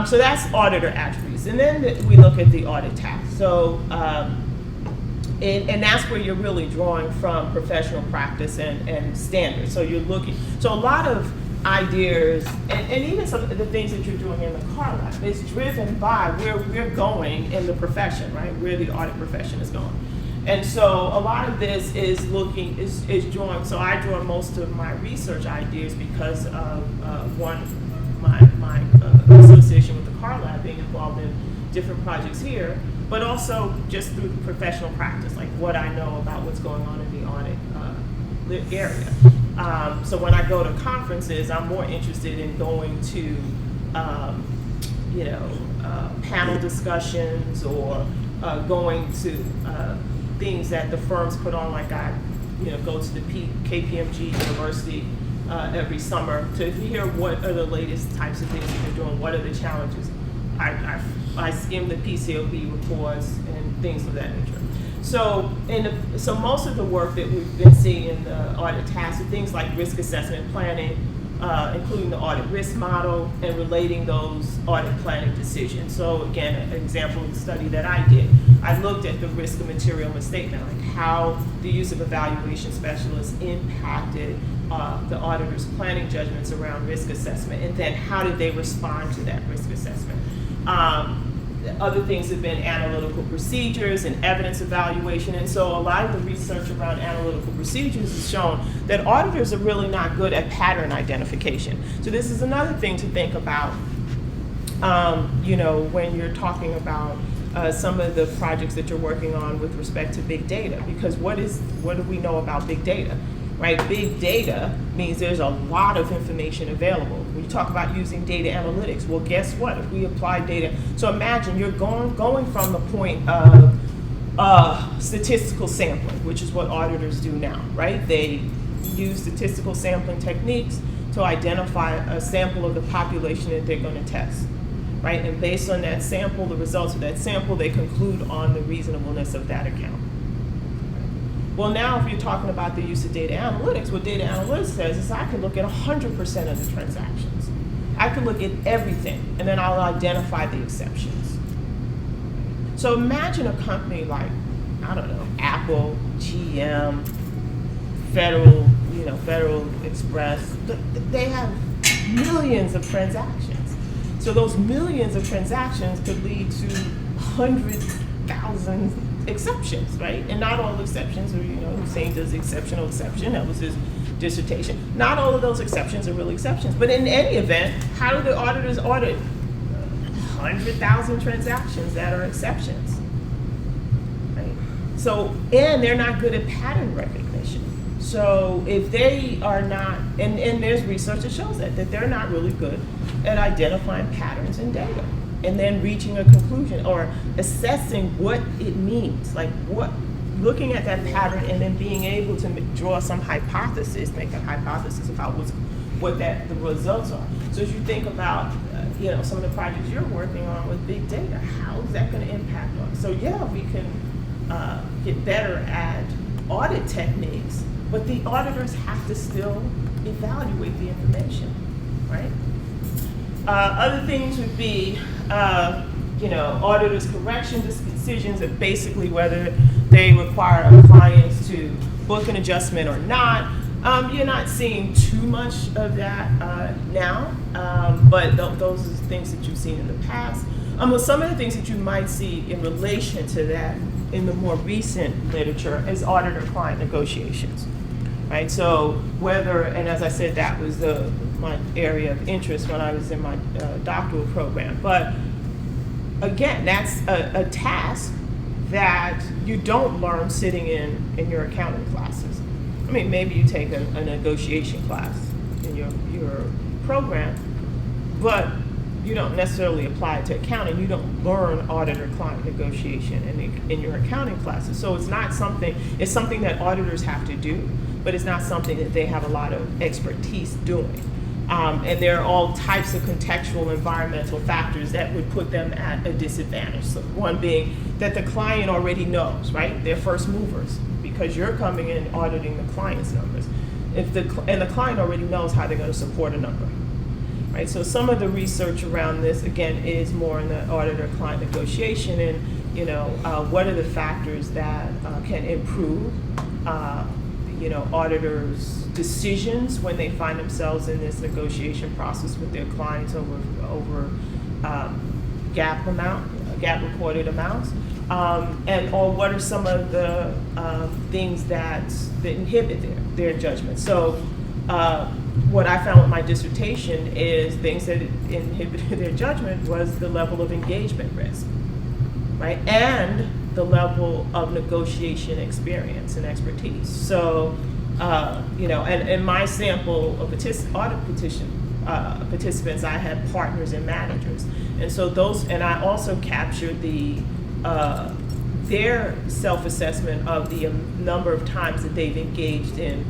So that's auditor attributes. And then we look at the audit task. So, and that's where you're really drawing from professional practice and standards. So you're looking, so a lot of ideas, and even some of the things that you're doing in the car lab is driven by where we're going in the profession, right? Where the audit profession is going. And so a lot of this is drawing, so I draw most of my research ideas because of my association with the car lab, being involved in different projects here, but also just through professional practice, like what I know about what's going on in the audit area. So when I go to conferences, I'm more interested in going to, panel discussions, or going to things that the firms put on, like I, go to the KPMG University every summer to hear what are the latest types of things that they're doing, what are the challenges. I skim the PCOB reports and things of that nature. So, so most of the work that we've been seeing in the audit tasks are things like risk assessment planning, including the audit risk model, and relating those audit planning decisions. So again, an example of the study that I did, I looked at the risk of material misstatement, like how the use of evaluation specialists impacted the auditor's planning judgments around risk assessment, and then how did they respond to that risk assessment. Other things have been analytical procedures and evidence evaluation, and so a lot of the research around analytical procedures has shown that auditors are really not good at pattern identification. So this is another thing to think about, when you're talking about some of the projects that you're working on with respect to big data, because what do we know about big data? Right, big data means there's a lot of information available. When you talk about using data analytics, well, guess what? If we apply data, so imagine you're going from the point of statistical sampling, which is what auditors do now, right? They use statistical sampling techniques to identify a sample of the population that they're going to test, right? And based on that sample, the results of that sample, they conclude on the reasonableness of that account. Well, now if you're talking about the use of data analytics, what data analytics says is I can look at 100% of the transactions. I can look at everything, and then I'll identify the exceptions. So imagine a company like, I don't know, Apple, GM, Federal Express. They have millions of transactions. So those millions of transactions could lead to hundreds, thousands exceptions, right? And not all exceptions are, Hussein does exceptional exception. That was his dissertation. Not all of those exceptions are really exceptions. But in any event, how do the auditors audit 100,000 transactions that are exceptions? Right? So, and they're not good at pattern recognition. So if they are not, and there's research that shows that they're not really good at identifying patterns in data. and then reaching a conclusion or assessing what it means, like looking at that pattern and then being able to draw some hypothesis, make a hypothesis about what the results are. So as you think about some of the projects you're working on with big data, how is that going to impact on? So yeah, we can get better at audit techniques, but the auditors have to still evaluate the information, right? Other things would be, auditors' correction decisions, and basically whether they require our clients to book an adjustment or not. You're not seeing too much of that now, but those are things that you've seen in the past. Well, some of the things that you might see in relation to that in the more recent literature is auditor-client negotiations, right? So whether, and as I said, that was my area of interest when I was in my doctoral program. But again, that's a task that you don't learn sitting in your accounting classes. I mean, maybe you take a negotiation class in your program, but you don't necessarily apply it to accounting. You don't learn auditor-client negotiation in your accounting classes. So it's something that auditors have to do, but it's not something that they have a lot of expertise doing. And there are all types of contextual environmental factors that would put them at a disadvantage. So one being that the client already knows, right? They're first movers because you're coming in auditing the client's numbers. And the client already knows how they're going to support a number, right? So some of the research around this, again, is more in the auditor-client negotiation and, what are the factors that can improve auditors' decisions when they find themselves in this negotiation process with their clients over GAAP reported amounts, or what are some of the things that inhibit their judgment. So what I found with my dissertation is things that inhibited their judgment was the level of engagement risk, right, and the level of negotiation experience and expertise. So, and in my sample of audit participants, I had partners and managers, and so and I also captured their self-assessment of the number of times that they've engaged in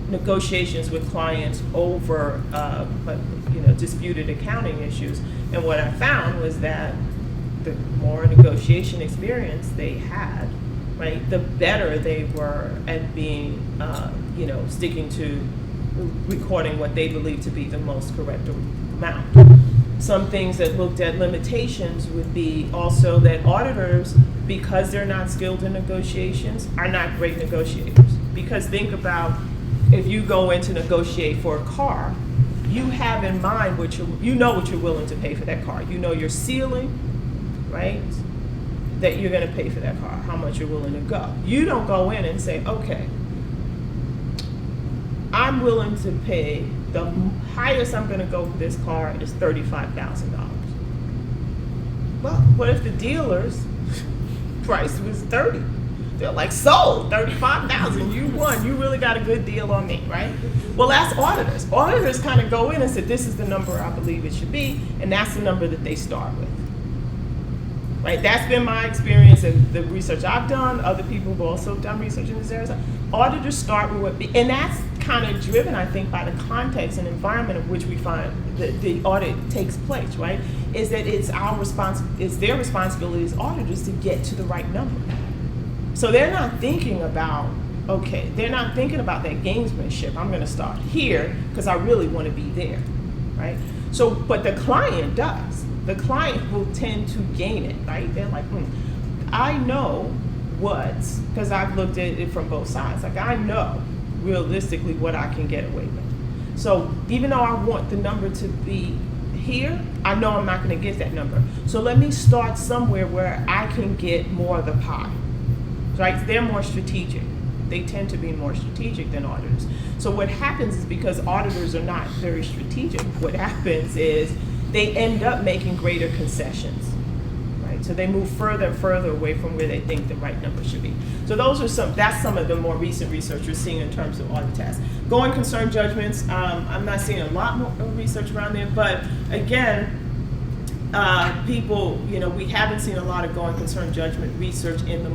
negotiations with clients over, disputed accounting issues. And what I found was that the more negotiation experience they had, right, the better they were at being, sticking to recording what they believe to be the most correct amount. Some things that looked at limitations would be also that auditors, because they're not skilled in negotiations, are not great negotiators. Because think about if you go in to negotiate for a car, you have in mind what you're willing to pay for that car. You know your ceiling, right? That you're going to pay for that car, how much you're willing to go. You don't go in and say, okay, I'm willing to pay, the highest I'm going to go for this car is $35,000. Well, what if the dealer's price was $30,000? They're like, sold, $35,000, you won, you really got a good deal on me, right? Well, that's auditors. Auditors kind of go in and say, this is the number I believe it should be, and that's the number that they start with. Right, that's been my experience and the research I've done. Other people have also done research in this area. Auditors start with and that's kind of driven, I think, by the context and environment in which we find the audit takes place. Right, is that it's their responsibility as auditors to get to the right number. So they're not thinking about that gamesmanship. I'm going to start here because I really want to be there, right? So, but the client does. The client will tend to gain it, right? They're like, I know because I've looked at it from both sides. Like, I know realistically what I can get away with. So even though I want the number to be here, I know I'm not going to get that number. So let me start somewhere where I can get more of the pie, right? They're more strategic. They tend to be more strategic than auditors. So what happens is because auditors are not very strategic, what happens is they end up making greater concessions, right? So they move further and further away from where they think the right number should be. So that's some of the more recent research we're seeing in terms of audit tasks. Going concern judgments, I'm not seeing a lot more research around there, but again, people, we haven't seen a lot of going concern judgment research in the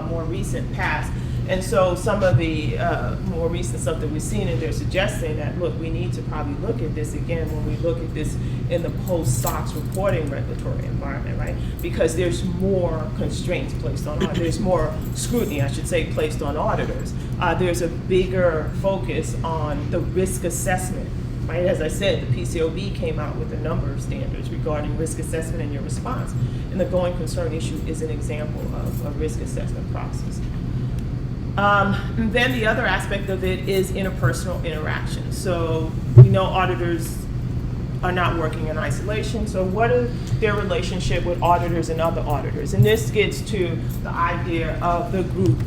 more recent past. And so some of the more recent stuff that we've seen, and they're suggesting that, look, we need to probably look at this again when we look at this in the post-SOX reporting regulatory environment, right? Because there's more constraints placed on auditors, there's more scrutiny, I should say, placed on auditors. There's a bigger focus on the risk assessment, right? As I said, the PCAOB came out with a number of standards regarding risk assessment and your response. And the going concern issue is an example of a risk assessment process. And then the other aspect of it is interpersonal interaction. So we know auditors are not working in isolation. So what is their relationship with auditors and other auditors? And this gets to the idea of the group.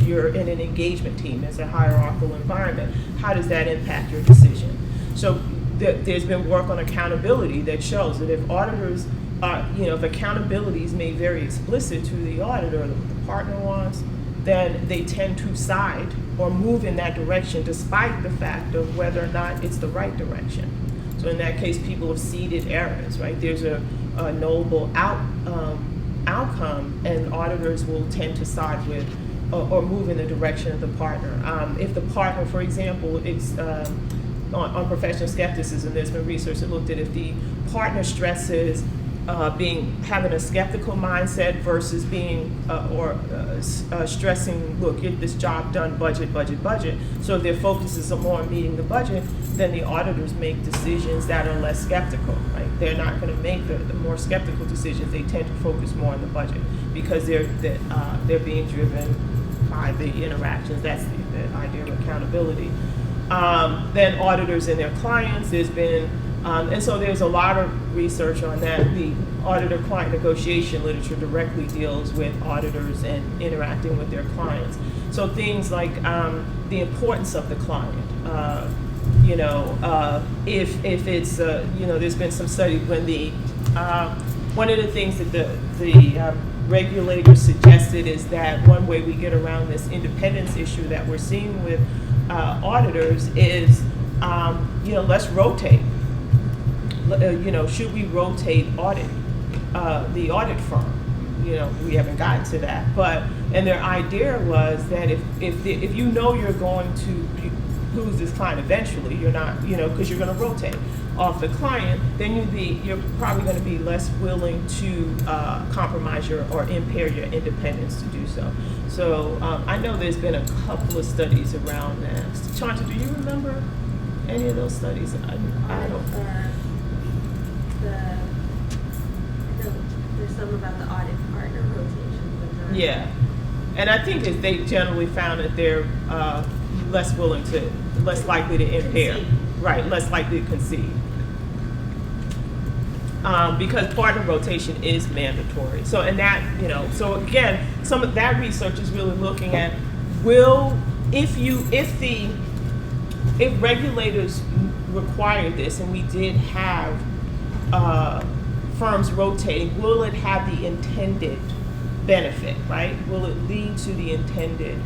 You're in an engagement team. It's a hierarchical environment. How does that impact your decision? So there's been work on accountability that shows that if auditors are, if accountability is made very explicit to the auditor, what the partner wants, then they tend to side or move in that direction despite the fact of whether or not it's the right direction. So in that case, people have ceded errors, right? There's a knowable outcome, and auditors will tend to side with or move in the direction of the partner. If the partner, for example, it's on professional skepticism, there's been research that looked at if the partner stresses having a skeptical mindset versus being stressing, look, get this job done, budget. So if their focus is more on meeting the budget, then the auditors make decisions that are less skeptical, right? They're not going to make the more skeptical decisions. They tend to focus more on the budget because they're being driven by the interactions. That's the idea of accountability. Then auditors and their clients, there's been and so there's a lot of research on that. The auditor-client negotiation literature directly deals with auditors and interacting with their clients. So things like the importance of the client. If it's there's been some studies when the one of the things that the regulators suggested is that one way we get around this independence issue that we're seeing with auditors is let's rotate. Should we rotate the audit firm? We haven't gotten to that, and their idea was that if you're going to lose this client eventually, you're not, because you're going to rotate off the client, then you're probably going to be less willing to compromise or impair your independence to do so. So I know there's been a couple of studies around that. Chanta, do you remember any of those studies? I don't. There's some about the audit partner rotation. But yeah, and I think that they generally found that they're less likely to impair, concede. Right? Less likely to concede, because partner rotation is mandatory. So, and that so again, some of that research is really looking at if regulators require this, and we did have firms rotating, will it have the intended benefit, right? Will it lead to the intended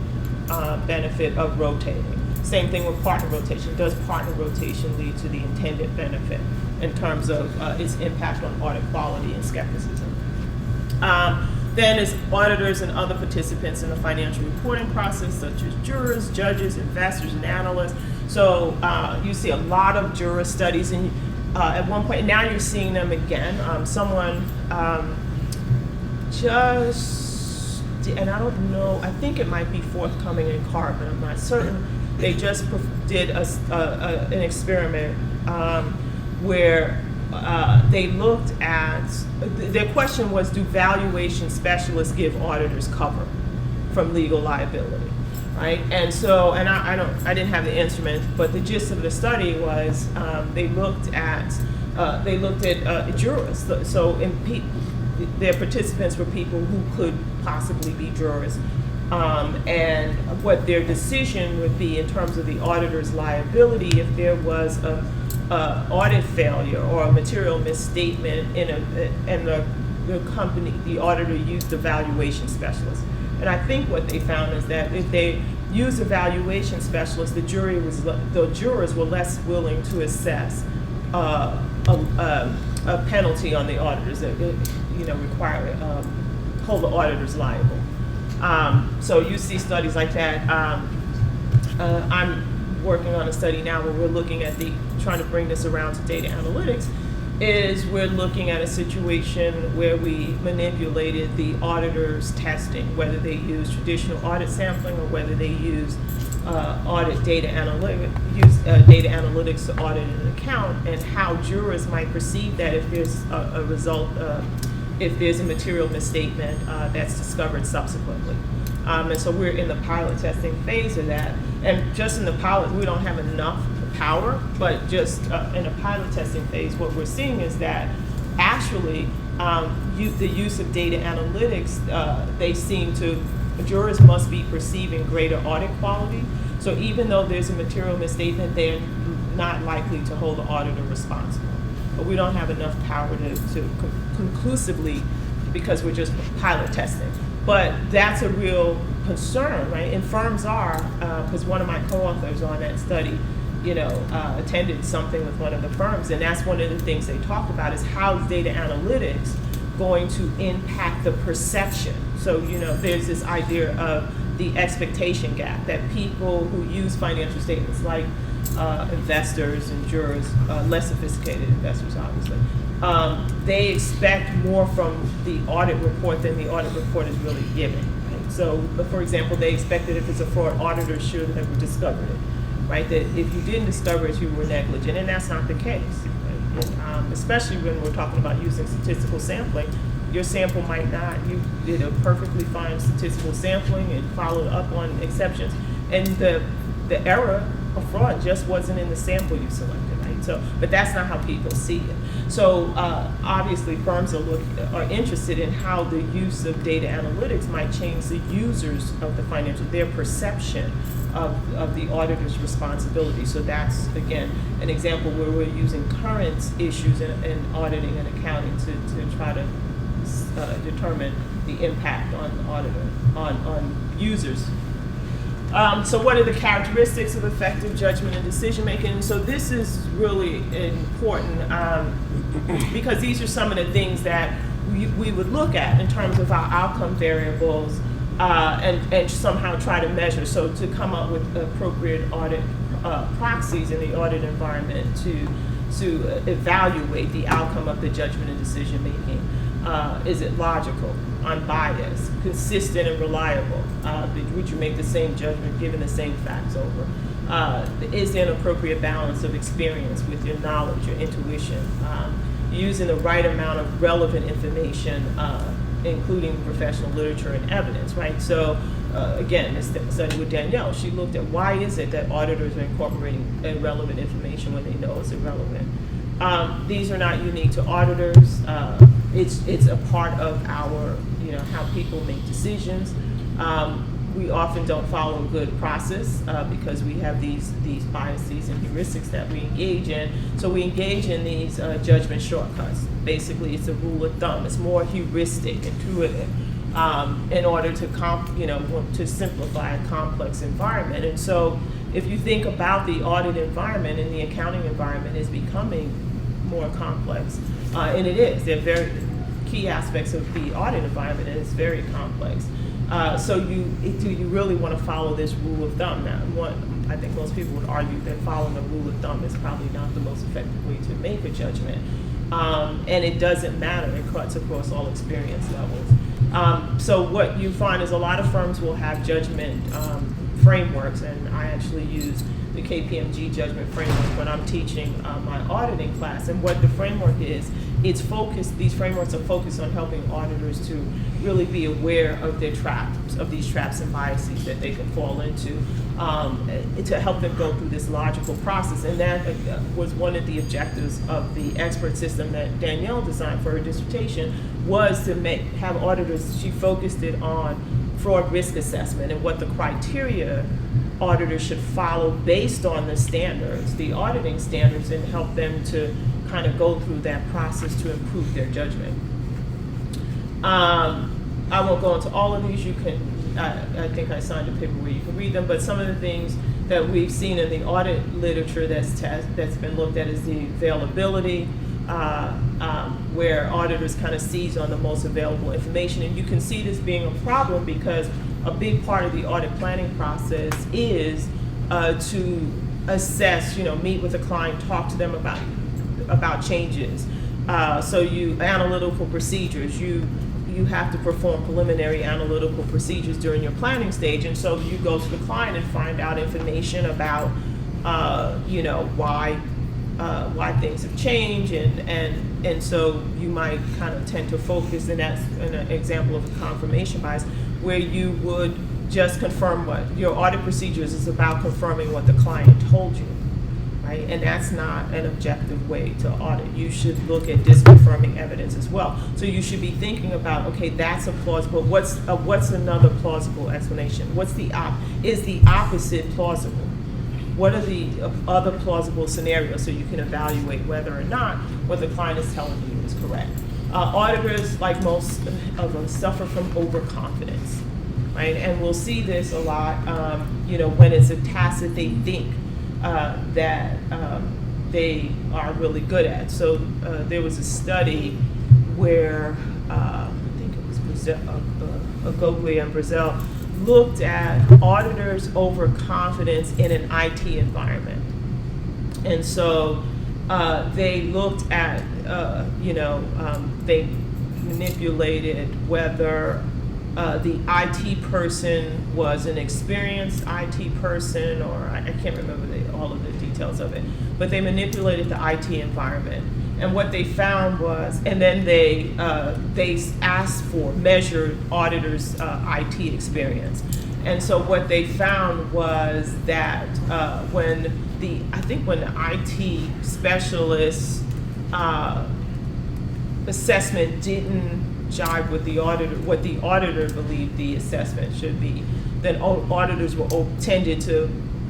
benefit of rotating? Same thing with partner rotation. Does partner rotation lead to the intended benefit in terms of its impact on audit quality and skepticism? Then as auditors and other participants in the financial reporting process, such as jurors, judges, investors, and analysts. So you see a lot of juror studies, and at one point, now you're seeing them again. Someone and I don't know, I think it might be forthcoming in CARB, but I'm not certain. They just did an experiment where they looked at, their question was, do valuation specialists give auditors cover from legal liability? Right, and so, and I didn't have the instrument, but the gist of the study was they looked at jurors. So their participants were people who could possibly be jurors, and what their decision would be in terms of the auditor's liability if there was a audit failure or a material misstatement and the company, the auditor used the valuation specialist. And I think what they found is that if they used a valuation specialist, the jurors were less willing to assess a penalty on the auditors that require hold the auditors liable. So you see studies like that. I'm working on a study now where we're looking at trying to bring this around to data analytics. Is we're looking at a situation where we manipulated the auditors' testing, whether they use traditional audit sampling or whether they use data analytics to audit an account, and how jurors might perceive that if there's a result, if there's a material misstatement that's discovered subsequently. And so we're in the pilot testing phase of that. And just in the pilot, we don't have enough power, but just in a pilot testing phase, what we're seeing is that actually the use of data analytics, jurors must be perceiving greater audit quality. So even though there's a material misstatement, they're not likely to hold the auditor responsible. But we don't have enough power to conclusively, because we're just pilot testing. But that's a real concern, right? And firms are, because one of my co-authors on that study, attended something with one of the firms, and that's one of the things they talked about is how is data analytics going to impact the perception. So, there's this idea of the expectation gap, that people who use financial statements, like investors and jurors, less sophisticated investors, obviously, they expect more from the audit report than the audit report is really giving. Right? So, for example, they expect that if it's a fraud, auditors should have discovered it. Right, that if you didn't discover it, you were negligent, and that's not the case. Right? And, especially when we're talking about using statistical sampling, your sample might not. You did a perfectly fine statistical sampling and followed up on exceptions, and the error of fraud just wasn't in the sample you selected. Right, so but that's not how people see it. So obviously, firms are interested in how the use of data analytics might change the users of their perception of the auditor's responsibility. So that's, again, an example where we're using current issues in auditing and accounting to try to determine the impact on the auditor, on users. So what are the characteristics of effective judgment and decision making? So this is really important because these are some of the things that we would look at in terms of our outcome variables and somehow try to measure. So to come up with appropriate audit proxies in the audit environment to evaluate the outcome of the judgment and decision making. Is it logical, unbiased, consistent, and reliable? Would you make the same judgment given the same facts over? Is there an appropriate balance of experience with your knowledge, your intuition? Using the right amount of relevant information, including professional literature and evidence, right? So again, this study with Danielle, she looked at why is it that auditors are incorporating irrelevant information when they know it's irrelevant. These are not unique to auditors. It's a part of our, how people make decisions. We often don't follow a good process because we have these biases and heuristics that we engage in. So we engage in these judgment shortcuts. Basically, it's a rule of thumb. It's more heuristic, intuitive, in order to simplify a complex environment. And so, if you think about the audit environment and the accounting environment is becoming more complex, and it is. They're very key aspects of the audit environment, and it's very complex. So do you really want to follow this rule of thumb? Now, I think most people would argue that following a rule of thumb is probably not the most effective way to make a judgment. And it doesn't matter. It cuts across all experience levels. So what you find is a lot of firms will have judgment frameworks, and I actually use the KPMG judgment framework when I'm teaching my auditing class. And what the framework is, these frameworks are focused on helping auditors to really be aware of these traps and biases that they can fall into, to help them go through this logical process. And that was one of the objectives of the expert system that Danielle designed for her dissertation, was to have auditors, she focused it on fraud risk assessment and what the criteria auditors should follow based on the standards, the auditing standards, and help them to kind of go through that process to improve their judgment. I won't go into all of these. You can, I think I signed a paper where you can read them, but some of the things that we've seen in the audit literature that's been looked at is the availability, where auditors kind of seize on the most available information. And you can see this being a problem because a big part of the audit planning process is to assess, meet with a client, talk to them about changes. So analytical procedures, you have to perform preliminary analytical procedures during your planning stage, and so you go to the client and find out information about, why things have changed, and so you might kind of tend to focus, and that's an example of a confirmation bias, where you would just confirm what your audit procedures is about, confirming what the client told you. Right? And that's not an objective way to audit. You should look at disconfirming evidence as well. So you should be thinking about, okay, that's a plausible. What's another plausible explanation? Is the opposite plausible? What are the other plausible scenarios so you can evaluate whether or not what the client is telling you is correct? Auditors, like most of us, suffer from overconfidence, right? And we'll see this a lot, when it's a task that they think that they are really good at. So there was a study where I think it was Agoglia in Brazil looked at auditors' overconfidence in an IT environment. And so they looked at, they manipulated whether the IT person was an experienced IT person, or I can't remember all of the details of it, but they manipulated the IT environment. And what they found was, and then they measured auditors' IT experience. And so what they found was that when the IT specialist assessment didn't jive with the auditor, what the auditor believed the assessment should be, then auditors tended to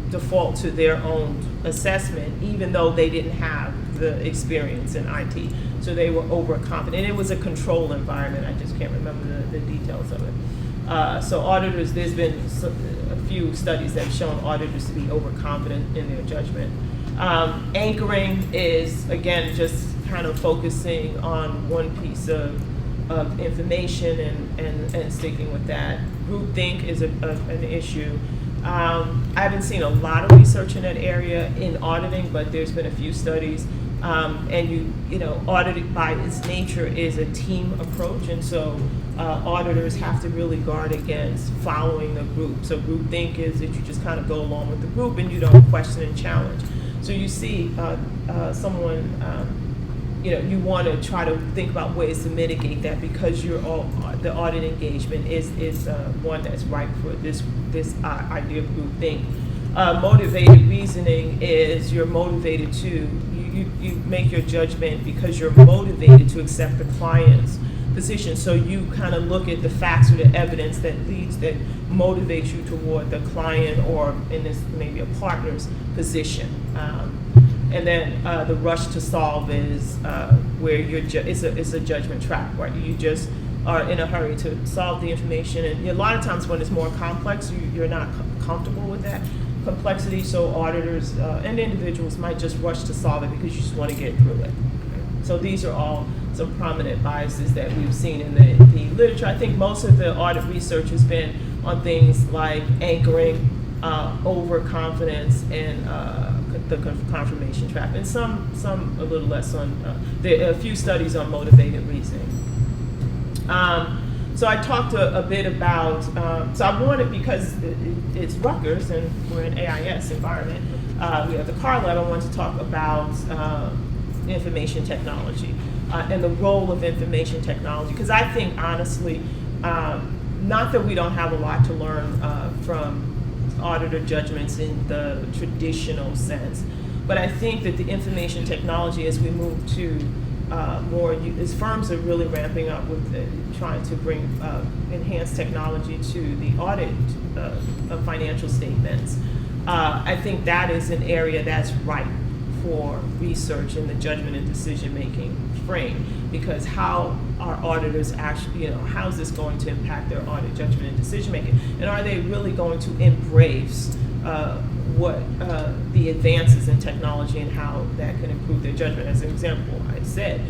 default to their own assessment, even though they didn't have the experience in IT. So they were overconfident. It was a control environment. I just can't remember the details of it. So auditors, there's been a few studies that have shown auditors to be overconfident in their judgment. Anchoring is, again, just kind of focusing on one piece of information and sticking with that. Groupthink is an issue. I haven't seen a lot of research in that area in auditing, but there's been a few studies. And auditing by its nature is a team approach, and so auditors have to really guard against following the group. So groupthink is that you just kind of go along with the group and you don't question and challenge. So you see someone, you want to try to think about ways to mitigate that, because the audit engagement is one that's ripe for this idea of groupthink. Motivated reasoning is you're motivated to, you make your judgment because you're motivated to accept the client's position. So you kind of look at the facts or the evidence that motivates you toward the client, or in this maybe a partner's position. And then the rush to solve is where it's a judgment trap, right? You just are in a hurry to solve the information, and a lot of times when it's more complex, you're not comfortable with that complexity. So auditors and individuals might just rush to solve it because you just want to get through it. So these are all some prominent biases that we've seen in the literature. I think most of the audit research has been on things like anchoring, overconfidence, and the confirmation trap, and some a little less on. There are a few studies on motivated reasoning. So I talked a bit about. So I wanted, because it's Rutgers and we're an AIS environment. We have the car lab. I want to talk about information technology and the role of information technology, because I think honestly, not that we don't have a lot to learn from auditor judgments in the traditional sense, but I think that the information technology, as we move to more, as firms are really ramping up with trying to bring enhanced technology to the audit of financial statements, I think that is an area that's ripe for research in the judgment and decision-making frame, because how are auditors actually, how is this going to impact their audit, judgment, and decision-making? And are they really going to embrace what the advances in technology and how that can improve their judgment. As an example, I said,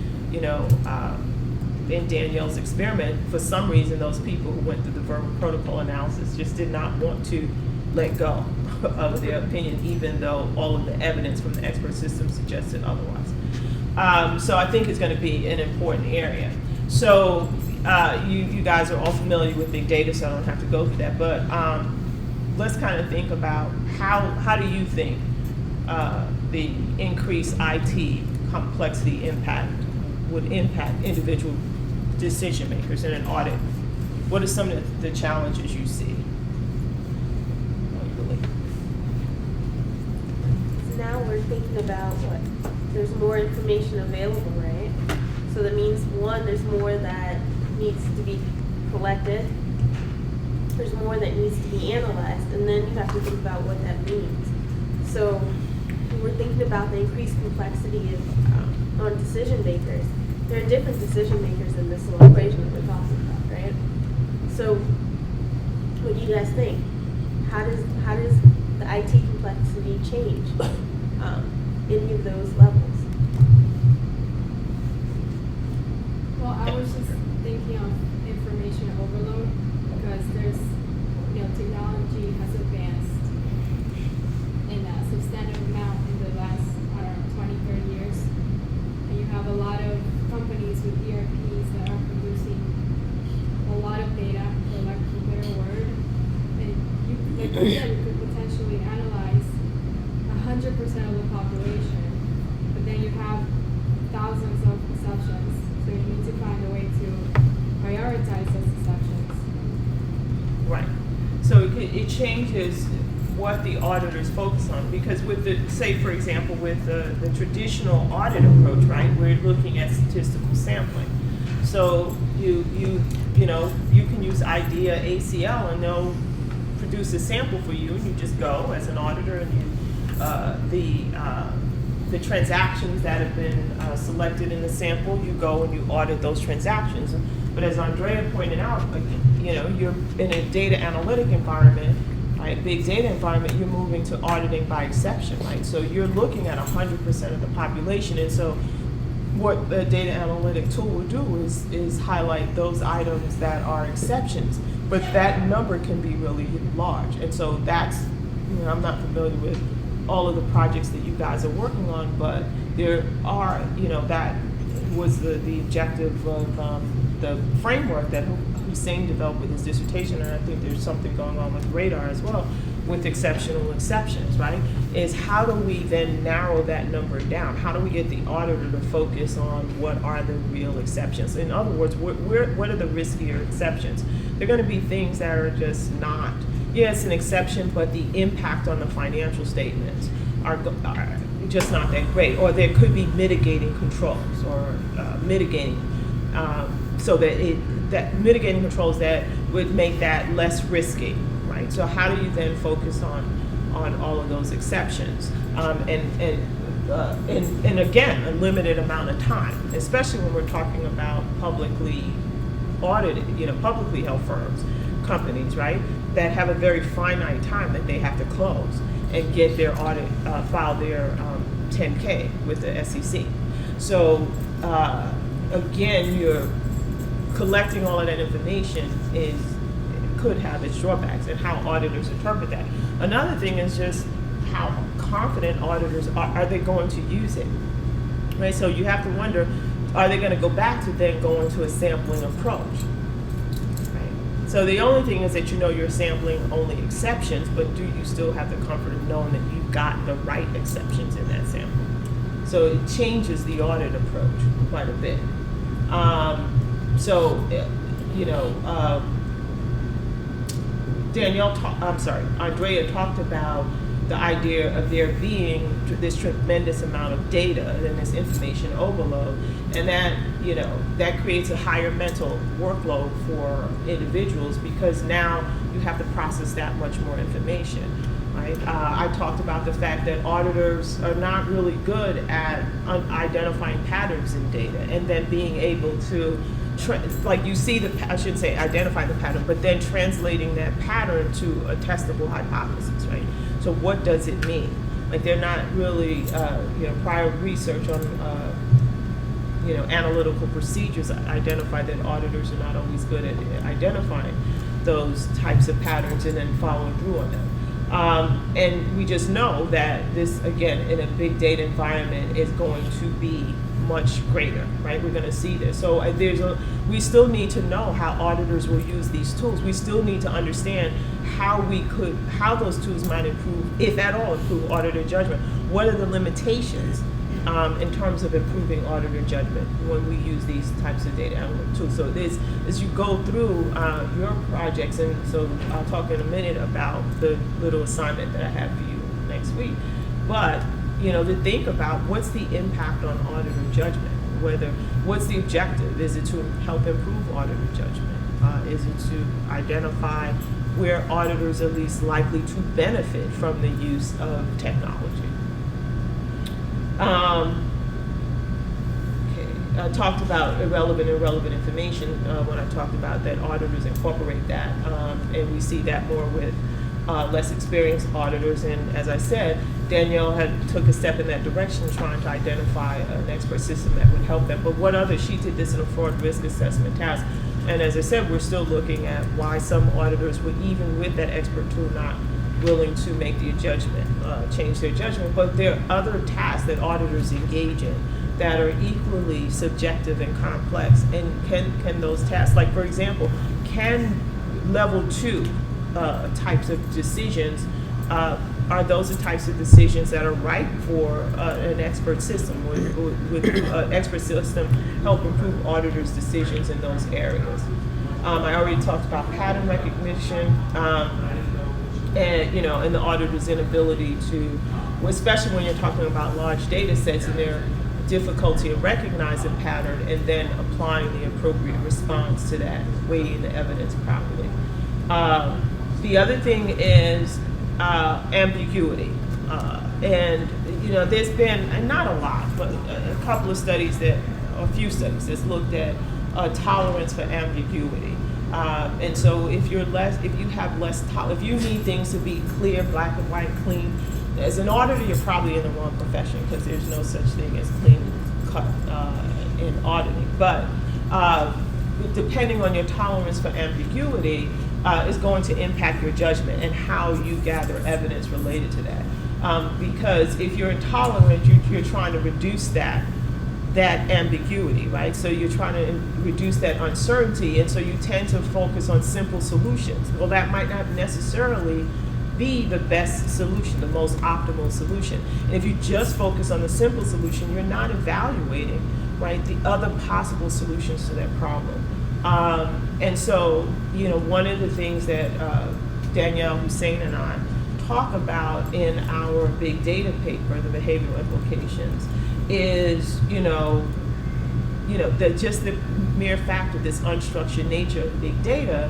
in Danielle's experiment, for some reason, those people who went through the verbal protocol analysis just did not want to let go of their opinion, even though all of the evidence from the expert system suggested otherwise. So I think it's going to be an important area. So you guys are all familiar with big data, so I don't have to go through that. But let's kind of think about how do you think the increased IT complexity would impact individual decision makers in an audit? What are some of the challenges you see? So now we're thinking about there's more information available, right? So that means, one, there's more that needs to be collected. There's more that needs to be analyzed, and then you have to think about what that means. So we're thinking about the increased complexity on decision makers. There are different decision makers in this little equation that we're talking about, right? So what do you guys think? How does the IT complexity change any of those levels? Well, I was just thinking of information overload, because there's, technology has advanced in a substantial amount in the last, 20, 30 years. And you have a lot of companies with ERPs that are producing a lot of data, for lack of a better word. And like you said, you could potentially analyze 100% of the population, but then you have thousands of exceptions. So you need to find a way to prioritize those exceptions. Right. So it changes what the auditors focus on, because with say for example, with the traditional audit approach, right, we're looking at statistical sampling. So you can use IDEA ACL and they'll produce a sample for you, and you just go as an auditor and the transactions that have been selected in the sample, you go and you audit those transactions. But as Andrea pointed out, you're in a data analytic environment, right? Big data environment, you're moving to auditing by exception, right? So you're looking at 100% of the population, and so what the data analytic tool will do is highlight those items that are exceptions, but that number can be really large, and so that's, I'm not familiar with all of the projects that you guys are working on, but there are, that was the objective of the framework that Hussein developed with his dissertation, and I think there's something going on with radar as well, with exceptional exceptions, right? Is how do we then narrow that number down? How do we get the auditor to focus on what are the real exceptions? In other words, what are the riskier exceptions? They're going to be things that are just not, it's an exception, but the impact on the financial statements are just not that great. Or there could be mitigating controls or mitigating, so that mitigating controls that would make that less risky, right? So how do you then focus on all of those exceptions? And again, a limited amount of time, especially when we're talking about publicly audited, publicly held firms, companies, right, that have a very finite time that they have to close and get their audit, file their 10K with the SEC. So again, you're collecting all of that information could have its drawbacks, and how auditors interpret that. Another thing is just how confident auditors are they going to use it, right? So you have to wonder, are they going to go back to then going to a sampling approach, right? So the only thing is that you're sampling only exceptions, but do you still have the comfort of knowing that you've got the right exceptions in that sample? So it changes the audit approach quite a bit. Andrea talked about the idea of there being this tremendous amount of data and this information overload, and that, that creates a higher mental workload for individuals, because now you have to process that much more information, right? I talked about the fact that auditors are not really good at identifying patterns in data, and then being able to identify the pattern, but then translating that pattern to a testable hypothesis, right? So what does it mean? Like they're not really, prior research on, analytical procedures identify that auditors are not always good at identifying those types of patterns and then following through on them. And we just know that this, again, in a big data environment is going to be much greater, right? We're going to see this. So we still need to know how auditors will use these tools. We still need to understand how those tools might improve, if at all, improve auditor judgment. What are the limitations in terms of improving auditor judgment when we use these types of data analytic tools? So as you go through your projects, and so I'll talk in a minute about the little assignment that I have for you next week, but to think about what's the impact on auditor judgment, what's the objective? Is it to help improve auditor judgment? Is it to identify where auditors are least likely to benefit from the use of technology? I talked about irrelevant information when I talked about that auditors incorporate that, and we see that more with less experienced auditors. And as I said, Danielle took a step in that direction, trying to identify an expert system that would help them. But she did this in a fraud risk assessment task. And as I said, we're still looking at why some auditors were, even with that expert tool, not willing to make the judgment, change their judgment. But there are other tasks that auditors engage in that are equally subjective and complex. And can those tasks, like for example, can level 2 types of decisions, are those the types of decisions that are right for an expert system? Would an expert system help improve auditors' decisions in those areas? I already talked about pattern recognition, and the auditor's inability to, especially when you're talking about large data sets and their difficulty of recognizing pattern and then applying the appropriate response to that, weighing the evidence properly. The other thing is ambiguity. And there's been, and not a lot, but a couple of studies a few studies that's looked at tolerance for ambiguity. And so if you need things to be clear, black and white, clean, as an auditor, you're probably in the wrong profession, because there's no such thing as clean cut in auditing. But depending on your tolerance for ambiguity, is going to impact your judgment and how you gather evidence related to that. Because if you're intolerant, you're trying to reduce that ambiguity, right? So you're trying to reduce that uncertainty, and so you tend to focus on simple solutions. Well, that might not necessarily be the best solution, the most optimal solution. And if you just focus on the simple solution, you're not evaluating, right, the other possible solutions to that problem. And so, one of the things that Danielle, Hussein, and I talk about in our big data paper, the behavioral implications, is, that just the mere fact of this unstructured nature of big data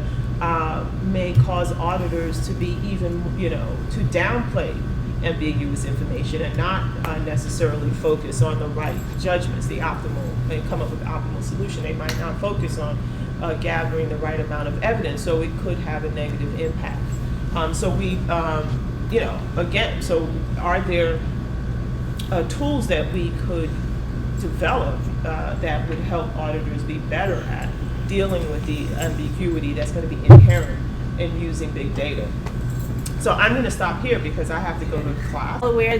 may cause auditors to be even, to downplay ambiguous information and not necessarily focus on the right judgments, the optimal, and come up with the optimal solution. They might not focus on gathering the right amount of evidence, so it could have a negative impact. So we, again, so are there tools that we could develop that would help auditors be better at dealing with the ambiguity that's going to be inherent in using big data? So I'm going to stop here because I have to go to class. Aware that